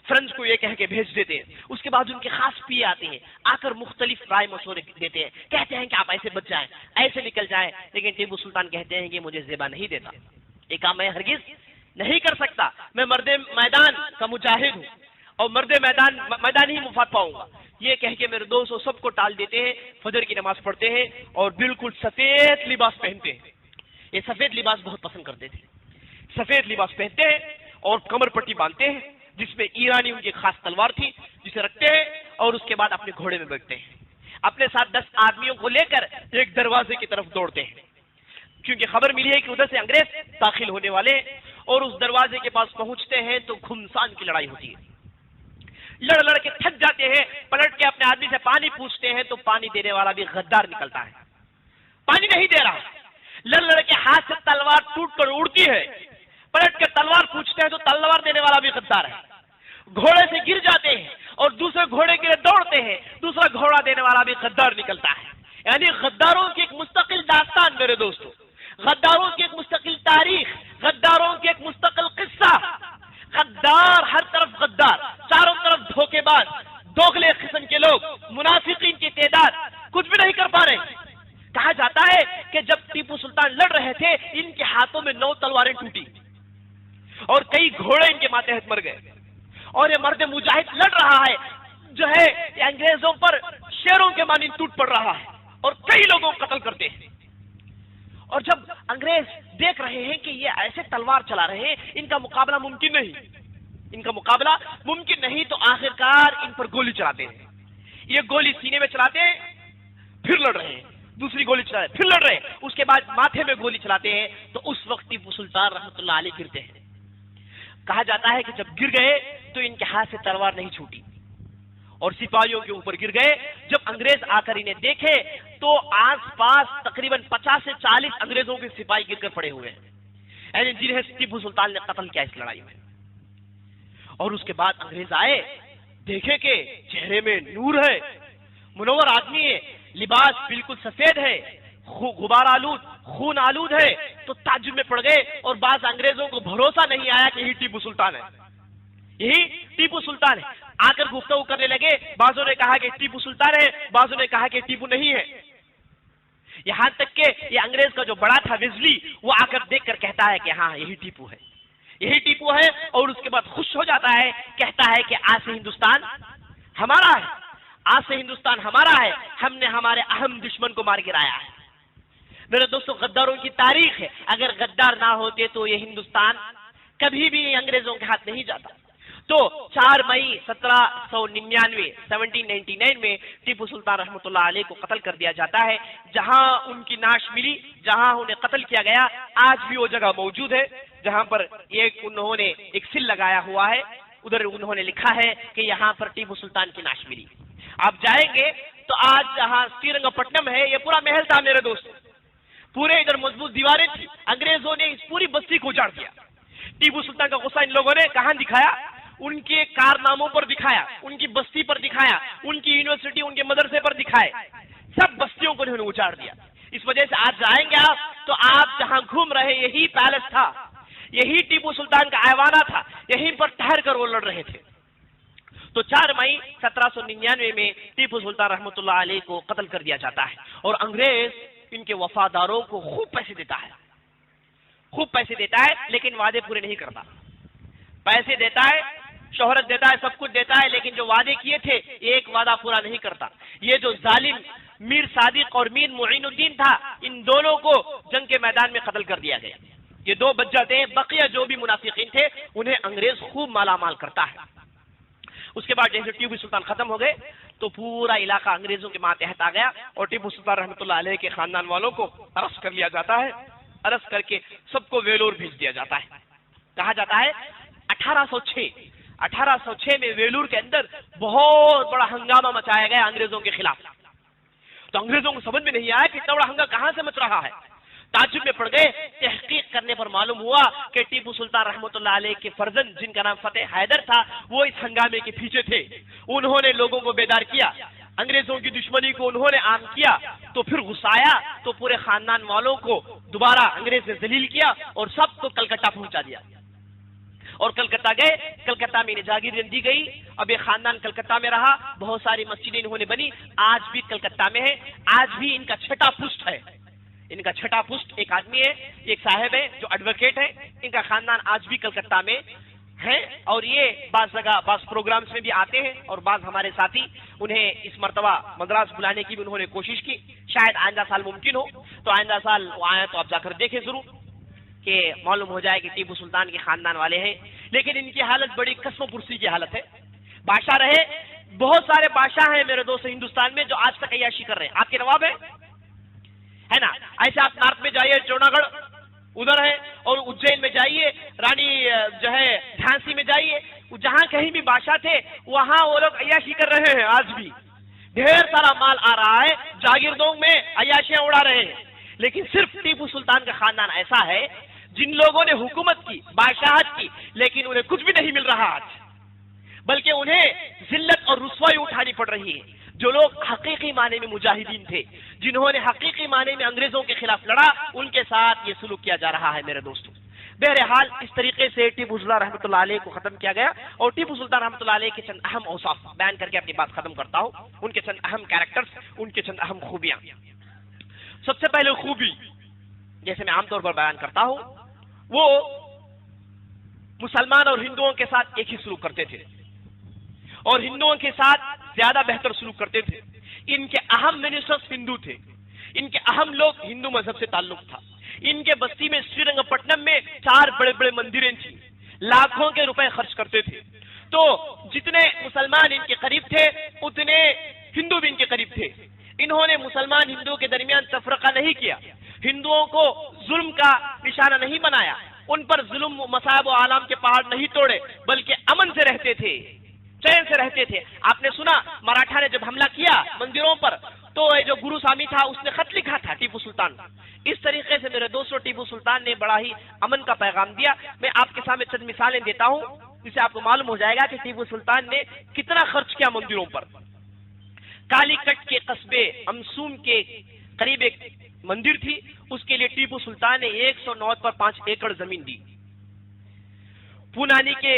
فرنچ کو یہ کہہ کے بھیج دیتے ہیں. اس کے بعد ان کے خاص پیے آتے ہیں، آ کر مختلف رائے مشورے دیتے ہیں، کہتے ہیں کہ آپ ایسے بچ جائیں، ایسے نکل جائیں. لیکن ٹیپو سلطان کہتے ہیں کہ مجھے زیبا نہیں دیتا، یہ کام میں ہرگز نہیں کر سکتا. میں مرد میدان کا مجاہد ہوں اور مرد میدان ہی مفاد پاؤں گا. یہ کہہ کے میرے دوستوں سب کو ٹال دیتے ہیں. فجر کی نماز پڑھتے ہیں اور بالکل سفید لباس پہنتے ہیں. یہ سفید لباس بہت پسند کرتے تھے. سفید لباس پہنتے ہیں اور کمر پٹی باندھتے ہیں جس میں ایرانی ان کی خاص تلوار تھی جسے رکھتے ہیں، اور اس کے بعد اپنے گھوڑے میں بیٹھتے ہیں. اپنے ساتھ 10 آدمیوں کو لے کر ایک دروازے کی طرف دوڑتے ہیں، کیونکہ خبر ملی ہے کہ ادھر سے انگریز داخل ہونے والے ہیں، اور اس دروازے کے پاس پہنچتے ہیں تو گھمسان کی لڑائی ہوتی ہے، لڑ لڑ کے تھک جاتے ہیں، پلٹ کے اپنے آدمی سے پانی پوچھتے ہیں تو پانی دینے والا بھی غدار نکلتا ہے، پانی نہیں دے رہا، لڑ لڑ کے ہاتھ سے تلوار ٹوٹ کر اڑتی ہے، پلٹ کے تلوار پوچھتے ہیں تو تلوار دینے والا بھی غدار ہے، گھوڑے سے گر جاتے ہیں اور دوسرے گھوڑے کے لیے دوڑتے ہیں، دوسرا گھوڑا دینے والا بھی غدار نکلتا ہے۔ یعنی غداروں کی ایک مستقل داستان میرے دوستو، غداروں کی ایک مستقل تاریخ، غداروں کی ایک مستقل قصہ، غدار ہر طرف غدار، چاروں طرف دھوکے باز، دوغلے قسم کے لوگ، منافقین کی تعداد کچھ بھی نہیں کر پا رہے۔ کہا جاتا ہے کہ جب ٹیپو سلطان لڑ رہے تھے ان کے ہاتھوں میں 9 تلواریں ٹوٹی اور کئی گھوڑے ان کے ماتحت مر گئے، اور یہ مرد مجاہد لڑ رہا ہے جو ہے یہ انگریزوں پر شیروں کے مانند ٹوٹ پڑ رہا ہے اور کئی لوگوں کو قتل کرتے ہیں۔ اور جب انگریز دیکھ رہے ہیں کہ یہ ایسے تلوار چلا رہے ہیں، ان کا مقابلہ ممکن نہیں، تو آخرکار ان پر گولی چلاتے ہیں۔ یہ گولی سینے میں چلاتے ہیں، پھر لڑ رہے ہیں، دوسری گولی چلا رہے ہیں، پھر لڑ رہے ہیں، اس کے بعد ماتھے میں گولی چلاتے ہیں، تو اس وقت ٹیپو سلطان رحمۃ اللہ علیہ گرتے ہیں۔ کہا جاتا ہے کہ جب گر گئے تو ان کے ہاتھ سے تلوار نہیں چھوٹی اور سپاہیوں کے اوپر گر گئے۔ جب انگریز آ کر انہیں دیکھے تو آس پاس تقریباً 50 سے 40 انگریزوں کے سپاہی گر کر پڑے ہوئے ہیں، یعنی جنہیں ٹیپو سلطان نے قتل کیا اس لڑائی میں۔ اور اس کے بعد انگریز آئے، دیکھے کہ چہرے میں نور ہے، منور آدمی ہے، لباس بالکل سفید ہے، غبار آلود، خون آلود ہے، تو تعجب میں پڑ گئے، اور بعض انگریزوں کو بھروسہ نہیں آیا کہ یہی ٹیپو سلطان ہے، یہی ٹیپو سلطان ہے۔ آ کر گفتگو کرنے لگے، بعضوں نے کہا کہ ٹیپو سلطان ہے، بعضوں نے کہا کہ ٹیپو نہیں ہے، یہاں تک کہ یہ انگریز کا جو بڑا تھا ویزلی وہ آ کر دیکھ کر کہتا ہے کہ ہاں یہی ٹیپو ہے، یہی ٹیپو ہے، اور اس کے بعد خوش ہو جاتا ہے، کہتا ہے کہ آج سے ہندوستان ہمارا ہے، آج سے ہندوستان ہمارا ہے، ہم نے ہمارے اہم دشمن کو مار گرایا ہے۔ میرے دوستو غداروں کی تاریخ ہے، اگر غدار نہ ہوتے تو یہ ہندوستان کبھی بھی انگریزوں کے ہاتھ نہیں جاتا۔ تو 4 مئی 1799 میں ٹیپو سلطان رحمۃ اللہ علیہ کو قتل کر دیا جاتا ہے۔ جہاں ان کی نعش ملی، جہاں انہیں قتل کیا گیا، آج بھی وہ جگہ موجود ہے جہاں پر انہوں نے ایک سل لگایا ہوا ہے، ادھر انہوں نے لکھا ہے کہ یہاں پر ٹیپو سلطان کی نعش ملی۔ آپ جائیں گے تو آج جہاں سریرنگ پٹنم ہے یہ پورا محل تھا میرے دوست، پورے ادھر مضبوط دیواریں تھی، انگریزوں نے اس پوری بستی کو اجاڑ دیا۔ ٹیپو سلطان کا غصہ ان لوگوں نے کہاں دکھایا؟ ان کے کارناموں پر دکھایا، ان کی بستی پر دکھایا، ان کی یونیورسٹی، ان کے مدرسے پر دکھائے، سب بستیوں کو انہوں نے اجاڑ دیا۔ اس وجہ سے آج جائیں گے آپ تو آپ جہاں گھوم رہے یہی پیلس تھا، یہی ٹیپو سلطان کا ایوانہ تھا، یہیں پر ٹھہر کر وہ لڑ رہے تھے۔ تو 4 مئی 1799 میں ٹیپو سلطان رحمۃ اللہ علیہ کو قتل کر دیا جاتا ہے، اور انگریز ان کے وفاداروں کو خوب پیسے دیتا ہے، لیکن وعدے پورے نہیں کرتا۔ پیسے دیتا ہے، شہرت دیتا ہے، سب کچھ دیتا ہے، لیکن جو وعدے کیے تھے ایک وعدہ پورا نہیں کرتا۔ یہ جو ظالم میر صادق اور میر معین الدین تھا، ان دونوں کو جنگ کے میدان میں قتل کر دیا گیا۔ یہ 2 بچ جاتے ہیں، بقیہ جو بھی منافقین تھے انہیں انگریز خوب مالا مال کرتا ہے۔ اس کے بعد جیسے ٹیپو سلطان ختم ہو گئے تو پورا علاقہ انگریزوں کے ماتحت آ گیا، اور ٹیپو سلطان رحمۃ اللہ علیہ کے خاندان والوں کو ارسٹ کر لیا جاتا ہے، ارسٹ کر کے سب کو ویلور بھیج دیا جاتا ہے۔ کہا جاتا ہے 1806 میں ویلور کے اندر بہت بڑا ہنگامہ مچایا گیا انگریزوں کے خلاف۔ تو انگریزوں کو سمجھ میں نہیں آیا کہ اتنا بڑا ہنگامہ کہاں سے مچ رہا ہے، تعجب میں پڑ گئے۔ تحقیق کرنے پر معلوم ہوا کہ ٹیپو سلطان رحمۃ اللہ علیہ کے فرزند جن کا نام فتح حیدر تھا وہ اس ہنگامے کے پیچھے تھے۔ انہوں نے لوگوں کو بیدار کیا، انگریزوں کی دشمنی کو انہوں نے عام کیا، تو پھر غصہ آیا تو پورے خاندان والوں کو دوبارہ انگریز نے ذلیل کیا اور سب کو کلکتہ پہنچا دیا، اور کلکتہ گئے۔ کلکتہ میں انہیں جاگیر دی گئی، اب یہ خاندان کلکتہ میں رہا، بہت ساری مسجدیں انہوں نے بنی، آج بھی کلکتہ میں ہے۔ آج بھی ان کا 6ٹا پشت ہے، ان کا 6ٹا پشت ایک آدمی ہے، ایک صاحب ہے جو ایڈوکیٹ ہے، ان کا خاندان آج بھی کلکتہ میں ہے، اور یہ بعض جگہ بعض پروگرامز میں بھی آتے ہیں، اور بعض ہمارے ساتھی انہیں اس مرتبہ مدراس بلانے کی بھی انہوں نے کوشش کی، شاید آئندہ سال ممکن ہو، تو آئندہ سال وہ آئیں تو آپ جا کر دیکھیں ضرور کہ معلوم ہو جائے کہ ٹیپو سلطان کے خاندان والے ہیں۔ لیکن ان کی حالت بڑی قسم پرسی کی حالت ہے، بادشاہ رہے بہت سارے بادشاہ ہیں میرے دوست ہندوستان میں جو آج تک عیاشی کر رہے ہیں. آپ کے نواب ہیں ہے نا. ایسے آپ نارتھ میں جائیے, چوناگڑھ ادھر ہے, اور اجین میں جائیے, رانی جو ہے جھانسی میں جائیے, جہاں کہیں بھی بادشاہ تھے وہاں وہ لوگ عیاشی کر رہے ہیں. آج بھی ڈھیر سارا مال آ رہا ہے, جاگیردوں میں عیاشیاں اڑا رہے ہیں. لیکن صرف ٹیپو سلطان کا خاندان ایسا ہے جن لوگوں نے حکومت کی, بادشاہت کی, لیکن انہیں کچھ بھی نہیں مل رہا آج, بلکہ انہیں ذلت اور رسوائی اٹھانی پڑ رہی ہے. جو لوگ حقیقی معنی میں مجاہدین تھے, جنہوں نے حقیقی معنی میں انگریزوں کے خلاف لڑا, ان کے ساتھ یہ سلوک کیا جا رہا ہے میرے دوستوں. بہرحال اس طریقے سے ٹیپو سلطان رحمۃ اللہ علیہ کو ختم کیا گیا, اور ٹیپو سلطان رحمۃ اللہ علیہ کے چند اہم اوصاف بیان کر کے اپنی بات ختم کرتا ہوں. ان کے چند اہم کیریکٹرز, ان کے چند اہم خوبیاں. سب سے پہلے خوبی, جیسے میں عام طور پر بیان کرتا ہوں, وہ مسلمان اور ہندوؤں کے ساتھ ایک ہی سلوک کرتے تھے, اور ہندوؤں کے ساتھ زیادہ بہتر سلوک کرتے تھے. ان کے اہم منسٹرز ہندو تھے, ان کے اہم لوگ ہندو مذہب سے تعلق تھا. ان کے بستی میں سری رنگ پٹنم میں 4 بڑے بڑے مندریں تھیں, لاکھوں کے روپے خرچ کرتے تھے. تو جتنے مسلمان ان کے قریب تھے اتنے ہندو بھی ان کے قریب تھے. انہوں نے مسلمان ہندوؤں کے درمیان تفرقہ نہیں کیا, ہندوؤں کو ظلم کا نشانہ نہیں بنایا, ان پر ظلم مصائب و آلام کے پہاڑ نہیں توڑے, بلکہ امن سے رہتے تھے, چین سے رہتے تھے. آپ نے سنا مراٹھا نے جب حملہ کیا مندروں پر تو جو گرو سامی تھا اس نے خط لکھا تھا ٹیپو سلطان. اس طریقے سے میرے دوستوں ٹیپو سلطان نے بڑا ہی امن کا پیغام دیا. میں آپ کے سامنے چند مثالیں دیتا ہوں جس سے آپ کو معلوم ہو جائے گا کہ ٹیپو سلطان نے کتنا خرچ کیا مندروں پر. کالی کٹ کے قصبے امسوم کے قریب ایک مندر تھی, اس کے لیے ٹیپو سلطان نے 109 پر 5 ایکڑ زمین دی. پونانی کے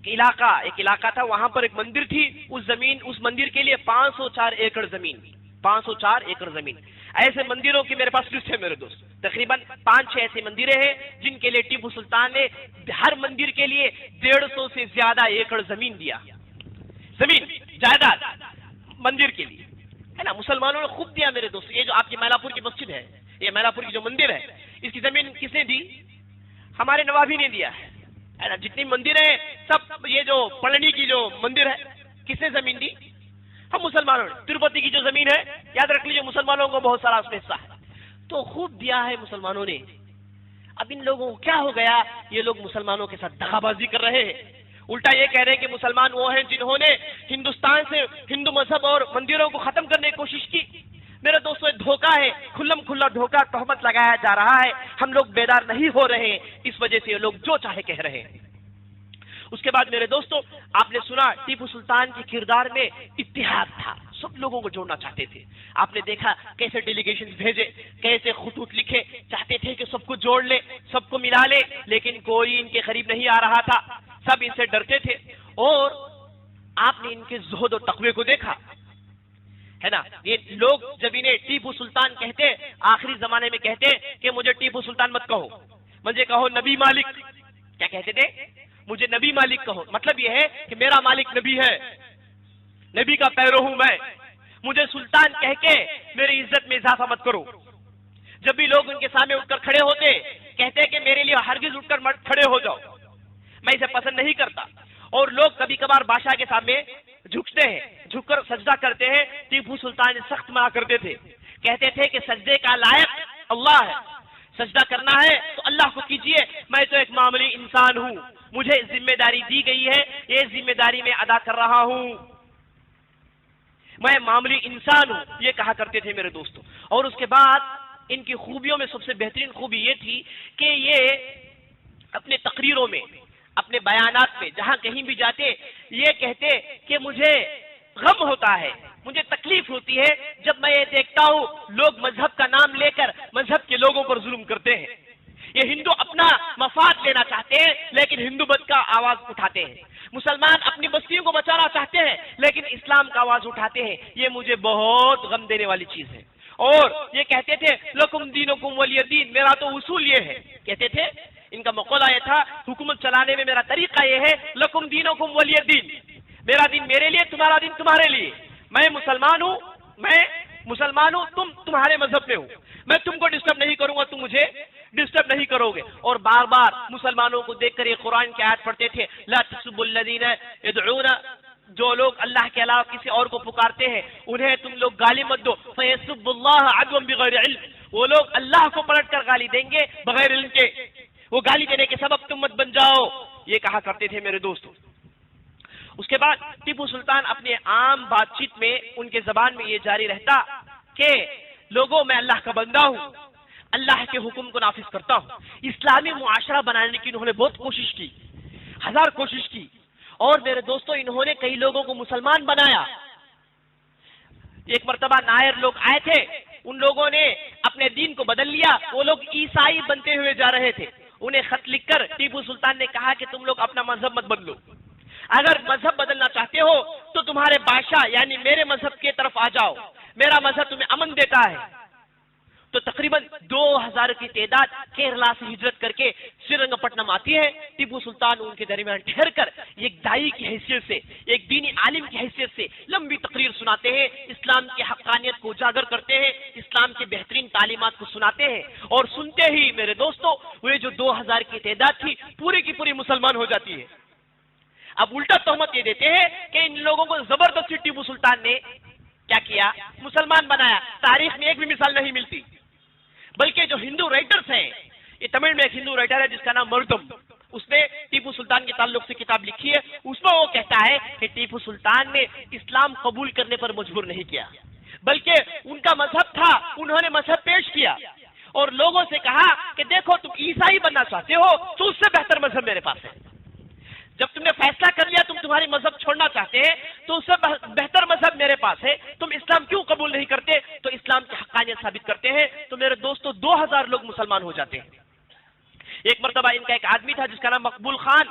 ایک علاقہ تھا, وہاں پر ایک مندر تھی, اس مندر کے لیے 504 ایکڑ زمین, 504 ایکڑ زمین. ایسے مندروں کی میرے پاس لسٹ ہے میرے دوست, تقریباً 5-6 ایسے مندریں ہیں جن کے لیے ٹیپو سلطان نے ہر مندر کے لیے 150 سے زیادہ ایکڑ زمین دیا. زمین جائیداد مندر کے لیے ہے نا. مسلمانوں نے خوب دیا میرے دوست. یہ جو آپ کی میلاپور کی مسجد ہے, یہ میلاپور کی جو مندر ہے, اس کی زمین کس نے دی؟ ہمارے نوابی نے دیا ہے نا. جتنی مندر ہیں سب, یہ جو پڑنی کی جو مندر ہے کس نے زمین دی؟ ہم مسلمانوں نے. تروپتی کی جو زمین ہے یاد رکھ لیجیے مسلمانوں کو بہت سارا اس میں حصہ ہے, تو خوب دیا ہے مسلمانوں نے. اب ان لوگوں کو کیا ہو گیا, یہ لوگ مسلمانوں کے ساتھ دغا بازی کر رہے ہیں. الٹا یہ کہہ رہے ہیں کہ مسلمان وہ ہیں جنہوں نے ہندوستان سے ہندو مذہب اور مندروں کو ختم کرنے کی کوشش کی. میرے دوستو یہ دھوکہ ہے, کھلم کھلا دھوکہ, تہمت لگایا جا رہا ہے. ہم لوگ بیدار نہیں ہو رہے ہیں, اس وجہ سے یہ لوگ جو چاہے کہہ رہے ہیں. اس کے بعد میرے دوستو آپ نے سنا ٹیپو سلطان کے کردار میں اتحاد تھا, سب لوگوں کو جوڑنا چاہتے تھے. آپ نے دیکھا کیسے ڈیلیگیشن بھیجے, کیسے خطوط لکھے, چاہتے تھے کہ سب کو جوڑ لے, سب کو ملا لے, لیکن کوئی ان کے قریب نہیں آ رہا تھا, سب ان سے ڈرتے تھے. اور آپ نے ان کے زہد و تقوی کو دیکھا ہے نا. یہ لوگ جب انہیں ٹیپو سلطان کہتے, آخری زمانے میں کہتے کہ مجھے ٹیپو سلطان مت کہو, مجھے کہو نبی مالک. کیا کہتے تھے؟ مجھے نبی مالک کہو. مطلب یہ ہے کہ میرا مالک نبی ہے, نبی کا پیرو ہوں میں, مجھے سلطان کہہ کے میری عزت میں اضافہ مت کرو. جب بھی لوگ ان کے سامنے اٹھ کر کھڑے ہوتے کہتے کہ میرے لیے ہرگز اٹھ کر کھڑے ہو جاؤ, میں اسے پسند نہیں کرتا. اور لوگ کبھی کبھار بادشاہ کے سامنے جھکتے ہیں, جھک کر سجدہ کرتے ہیں. ٹیپو سلطان سخت منع کرتے تھے, کہتے تھے کہ سجدے کا لائق اللہ ہے, سجدہ کرنا ہے تو اللہ کو کیجئے, میں تو ایک معمولی انسان ہوں, مجھے ذمہ داری دی گئی ہے, یہ ذمہ داری میں ادا کر رہا ہوں, میں معمولی انسان ہوں, یہ کہا کرتے تھے میرے دوستوں. اور اس کے بعد ان کی خوبیوں میں سب سے بہترین خوبی یہ تھی کہ یہ اپنے تقریروں میں, اپنے بیانات میں جہاں کہیں بھی جاتے یہ کہتے کہ مجھے غم ہوتا ہے, مجھے تکلیف ہوتی ہے جب میں یہ دیکھتا ہوں لوگ مذہب کا نام لے کر مذہب کے لوگوں پر ظلم کرتے ہیں. یہ ہندو اپنا مفاد لینا چاہتے ہیں لیکن ہندو مت کا آواز اٹھاتے ہیں, مسلمان اپنی بستیوں کو بچانا چاہتے ہیں لیکن اسلام کا آواز اٹھاتے ہیں. یہ مجھے بہت غم دینے والی چیز ہے. اور یہ کہتے تھے لکم دینکم ولی دین, میرا تو اصول یہ ہے, کہتے تھے ان کا مقولہ یہ تھا حکومت چلانے میں میرا طریقہ یہ ہے لکم دینکم ولی دین, میرا دین میرے لیے, تمہارا دین تمہارے لیے. میں مسلمان ہوں, تم تمہارے مذہب میں ہو, میں تم کو ڈسٹرب نہیں کروں گا, تم مجھے ڈسٹرب نہیں کرو گے. اور بار بار مسلمانوں کو دیکھ کر یہ قرآن کی آیت پڑھتے تھے, لا تسبوا الذین يدعون جو لوگ اللہ کے علاوہ کسی اور کو پکارتے ہیں انہیں تم لوگ گالی مت دو، فیسب اللہ عدوا بغیر علم، وہ لوگ اللہ کو پلٹ کر گالی دیں گے بغیر علم کے، وہ گالی دینے کے سبب تم مت بن جاؤ، یہ کہا کرتے تھے میرے دوستوں۔ اس کے بعد ٹیپو سلطان اپنے عام بات چیت میں ان کے زبان میں یہ جاری رہتا کہ لوگوں میں اللہ کا بندہ ہوں، اللہ کے حکم کو نافذ کرتا ہوں۔ اسلامی معاشرہ بنانے کی انہوں نے بہت کوشش کی، ہزار کوشش کی، اور میرے دوستوں انہوں نے کئی لوگوں کو مسلمان بنایا۔ ایک مرتبہ نائر لوگ آئے تھے، ان لوگوں نے اپنے دین کو بدل لیا، وہ لوگ عیسائی بنتے ہوئے جا رہے تھے۔ انہیں خط لکھ کر ٹیپو سلطان نے کہا کہ تم لوگ اپنا مذہب مت بدلو، اگر مذہب بدلنا چاہتے ہو تو تمہارے بادشاہ یعنی میرے مذہب کی طرف آ جاؤ، میرا مذہب تمہیں امن دیتا ہے۔ تو تقریباً 2000 کی تعداد کیرلا سے ہجرت کر کے سرنگ پٹنم آتی ہے۔ ٹیپو سلطان ان کے درمیان ٹھہر کر ایک دائی کی حیثیت سے، ایک دینی عالم کی حیثیت سے لمبی تقریر سناتے ہیں، اسلام کی حقانیت کو اجاگر کرتے ہیں، اسلام کے بہترین تعلیمات کو سناتے ہیں، اور سنتے ہی میرے دوستوں وہ جو 2000 کی تعداد تھی پوری کی پوری مسلمان ہو جاتی ہے۔ اب الٹا تہمت یہ دیتے ہیں کہ ان لوگوں کو زبردستی ٹیپو سلطان نے کیا کیا، مسلمان بنایا۔ تاریخ میں ایک بھی مثال نہیں ملتی، بلکہ جو ہندو رائٹرز ہیں، یہ تمل میں ایک ہندو رائٹر ہے جس کا نام مردم، اس نے ٹیپو سلطان کے تعلق سے کتاب لکھی ہے، اس میں وہ کہتا ہے کہ ٹیپو سلطان نے اسلام قبول کرنے پر مجبور نہیں کیا، بلکہ ان کا مذہب تھا، انہوں نے مذہب پیش کیا اور لوگوں سے کہا کہ دیکھو تم عیسائی بننا چاہتے ہو تو اس سے بہتر مذہب میرے پاس ہے، جب تم نے فیصلہ کر لیا تم تمہاری مذہب چھوڑنا چاہتے ہیں تو اس سے بہتر مذہب میرے پاس ہے، تم اسلام کیوں قبول نہیں کرتے؟ تو اسلام کی حقانیت ثابت کرتے ہیں۔ تو میرے دوستو 2000 لوگ مسلمان ہو جاتے ہیں۔ ایک مرتبہ ان کا ایک آدمی تھا جس کا نام مقبول خان،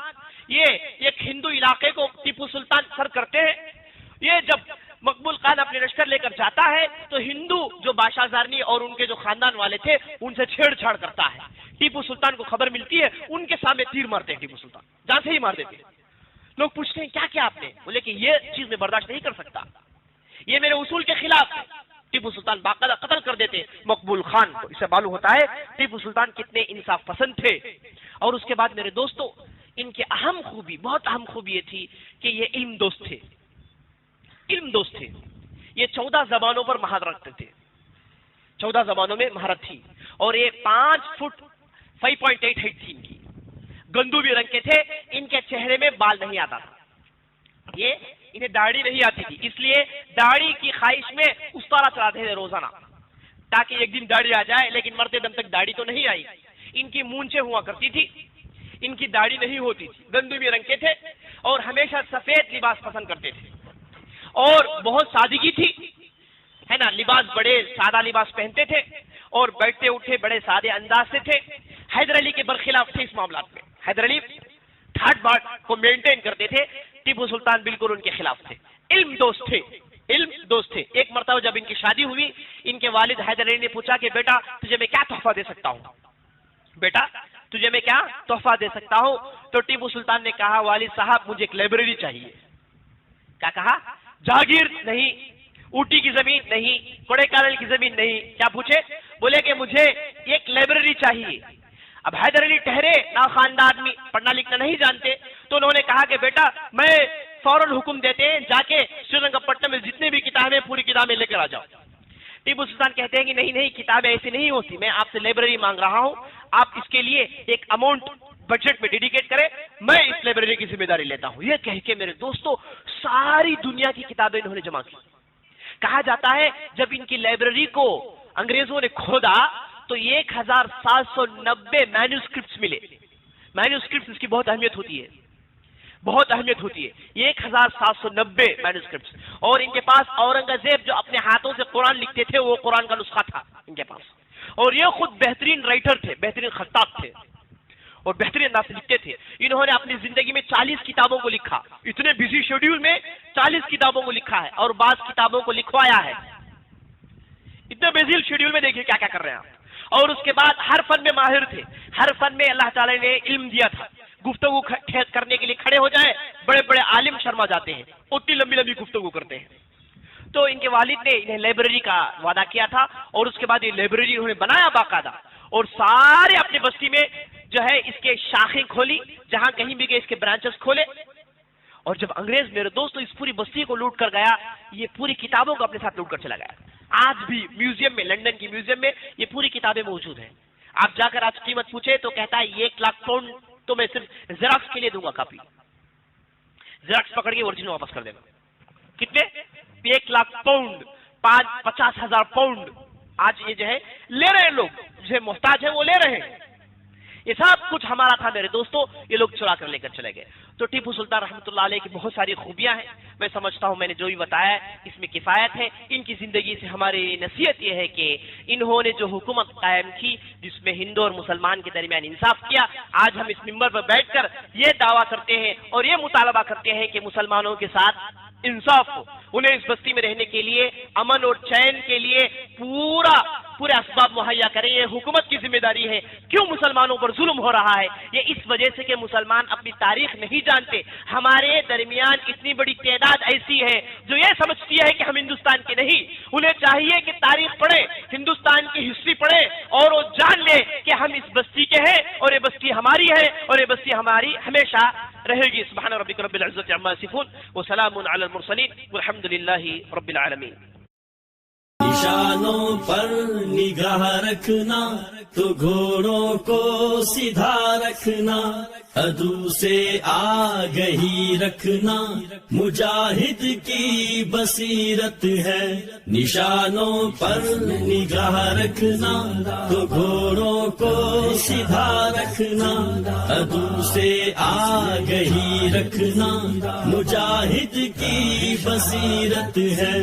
یہ ایک ہندو علاقے کو ٹیپو سلطان سر کرتے ہیں۔ یہ جب مقبول خان اپنے لشکر لے کر جاتا ہے تو ہندو جو بادشاہ زارنی اور ان کے جو خاندان والے تھے ان سے چھیڑ چھاڑ کرتا ہے۔ ٹیپو سلطان کو خبر ملتی ہے، ان کے سامنے تیر مارتے ہیں ٹیپو سلطان، جان سے ہی مار دیتے ہیں۔ لوگ پوچھتے ہیں کیا کیا آپ نے؟ بولے کہ یہ چیز میں برداشت نہیں کر سکتا، یہ میرے اصول کے خلاف ہے۔ ٹیپو سلطان باقاعدہ قتل کر دیتے مقبول خان کو۔ اس سے معلوم ہوتا ہے ٹیپو سلطان کتنے انصاف پسند تھے۔ اور اس کے بعد میرے دوستو ان کی اہم خوبی، بہت اہم خوبی یہ تھی کہ یہ علم دوست تھے، علم دوست تھے۔ یہ 14 زبانوں پر مہارت رکھتے تھے، 14 زبانوں میں مہارت تھی، اور یہ 5 فٹ 5.8 ہائٹ تھی ان کی، گندوبی رنگ کے تھے، ان کے چہرے میں بال نہیں آتا تھا، یہ انہیں داڑھی نہیں آتی تھی، اس لیے داڑھی کی خواہش میں استارا چلاتے تھے روزانہ تاکہ ایک دن داڑھی آ جائے، لیکن مرتے دم تک داڑھی تو نہیں آئی۔ ان کی مونچھیں ہوا کرتی تھی، ان کی داڑھی نہیں ہوتی تھی، گندوبی رنگ کے تھے، اور ہمیشہ سفید لباس پسند کرتے تھے، اور بہت سادگی تھی، ہے نا، لباس بڑے سادہ لباس پہنتے تھے، اور بیٹھتے اٹھے بڑے سادے انداز سے تھے۔ حیدر علی کے برخلاف تھے اس معاملات میں، حیدر علی ٹھاٹ باٹ کو مینٹین کرتے تھے، ٹیپو سلطان بالکل ان کے خلاف تھے۔ علم دوست تھے، علم دوست تھے۔ ایک مرتبہ جب ان کی شادی ہوئی، ان کے والد حیدر علی نے پوچھا کہ بیٹا تجھے میں کیا تحفہ دے سکتا ہوں، بیٹا تجھے میں کیا تحفہ دے سکتا ہوں؟ تو ٹیپو سلطان نے کہا والد صاحب مجھے ایک لائبریری چاہیے۔ کیا کہا؟ جاگیر نہیں، اوٹی کی زمین نہیں، کوڑے کانل کی زمین نہیں، کیا پوچھے؟ بولے کہ مجھے ایک لائبریری چاہیے۔ اب حیدر علی ٹھہرے ناخواندہ آدمی، پڑھنا لکھنا نہیں جانتے، تو انہوں نے کہا کہ بیٹا میں فوراً حکم دیتے ہیں جا کے سرنگ پٹنم میں جتنی بھی کتابیں پوری کتابیں لے کر آ جاؤ۔ ٹیپو سلطان کہتے ہیں کہ نہیں نہیں، کتابیں ایسی نہیں ہوتی، میں آپ سے لائبریری مانگ رہا ہوں، آپ اس کے لیے ایک اماؤنٹ بجٹ میں ڈیڈیکیٹ کریں، میں اس لائبریری کی ذمہ داری لیتا ہوں۔ یہ کہہ کے میرے دوستو ساری دنیا کی کتابیں انہوں نے جمع کی۔ کہا جاتا ہے جب ان کی لائبریری کو انگریزوں نے کھودا تو 1790 مینوسکرپٹس ملے۔ مینوسکرپٹس اس کی بہت اہمیت ہوتی ہے، بہت اہمیت ہوتی ہے، 1790 مینوسکرپٹس۔ اور ان کے پاس اورنگزیب جو اپنے ہاتھوں سے قرآن لکھتے تھے وہ قرآن کا نسخہ تھا ان کے پاس، اور یہ خود بہترین رائٹر تھے، بہترین خطاط تھے، اور بہترین انداز سے لکھتے تھے۔ انہوں نے اپنی زندگی میں 40 کتابوں کو لکھا، اتنے بزی شیڈیول میں 40 کتابوں کو لکھا ہے، اور بعض کتابوں کو لکھوایا ہے۔ اتنے بزی شیڈیول میں دیکھیے کیا کیا کر رہے ہیں آپ۔ اور اس کے بعد ہر فن میں ماہر تھے، ہر فن میں اللہ تعالی نے علم دیا تھا۔ گفتگو کرنے کے لیے کھڑے ہو جائیں، بڑے بڑے عالم شرما جاتے ہیں، اتنی لمبی لمبی گفتگو کرتے ہیں۔ تو ان کے والد نے انہیں لائبریری کا وعدہ کیا تھا، اور اس کے بعد یہ لائبریری انہوں نے بنایا باقاعدہ، اور سارے اپنی بستی میں جو ہے اس کے شاخیں کھولی، جہاں کہیں بھی گئے اس کے برانچز کھولے، اور جب انگریز میرے دوستوں اس پوری بستی کو لوٹ کر گیا، یہ پوری کتابوں کو اپنے ساتھ لوٹ کر چلا گیا۔ آج بھی میوزیم میں، لندن کی میوزیم میں یہ پوری کتابیں موجود ہیں۔ آپ جا کر آج قیمت پوچھے تو کہتا ہے 1 لاکھ پاؤنڈ تو میں صرف زیراکس کے لیے دوں گا، کاپی زیراکس پکڑ کے اوریجنل واپس کر دینا۔ کتنے؟ 1 لاکھ پاؤنڈ، 50,000 پاؤنڈ آج یہ جو ہے لے رہے ہیں لوگ، جو محتاج ہیں وہ لے رہے ہیں۔ یہ سب کچھ ہمارا تھا میرے دوستوں، یہ لوگ چرا کر لے کر چلے گئے۔ تو ٹیپو سلطان رحمۃ اللہ علیہ کی بہت ساری خوبیاں ہیں، میں سمجھتا ہوں میں نے جو بھی بتایا ہے اس میں کفایت ہے۔ ان کی زندگی سے ہماری نصیحت یہ ہے کہ انہوں نے جو حکومت قائم کی جس میں ہندو اور مسلمان کے درمیان انصاف کیا، آج ہم اس ممبر پر بیٹھ کر یہ دعویٰ کرتے ہیں اور یہ مطالبہ کرتے ہیں کہ مسلمانوں کے ساتھ انصاف ہو، انہیں اس بستی میں رہنے کے لیے، امن اور چین کے لیے پورے اسباب مہیا کریں۔ یہ حکومت کی ذمہ داری ہے۔ کیوں مسلمانوں پر ظلم ہو رہا ہے؟ یہ اس وجہ سے کہ مسلمان اپنی تاریخ نہیں جانتے۔ ہمارے درمیان اتنی بڑی تعداد ایسی ہے جو یہ سمجھتی ہے کہ ہم ہندوستان کے نہیں۔ انہیں چاہیے کہ تاریخ پڑھے، ہندوستان کی ہسٹری پڑھے اور وہ جان لے کہ ہم اس بستی کے ہیں اور یہ بستی ہماری ہے اور یہ بستی ہماری ہمیشہ رہے گی۔ سبحان ربک رب العزت عما یصفون وسلام علی المرسلین والحمد للہ رب العالمین۔ نشانوں پر نگاہ رکھنا تو گھوڑوں کو سیدھا رکھنا، عدو سے آگہی رکھنا مجاہد کی بصیرت ہے۔ نشانوں پر نگاہ رکھنا تو گھوڑوں کو سیدھا رکھنا، عدو سے آگہی رکھنا مجاہد کی بصیرت ہے۔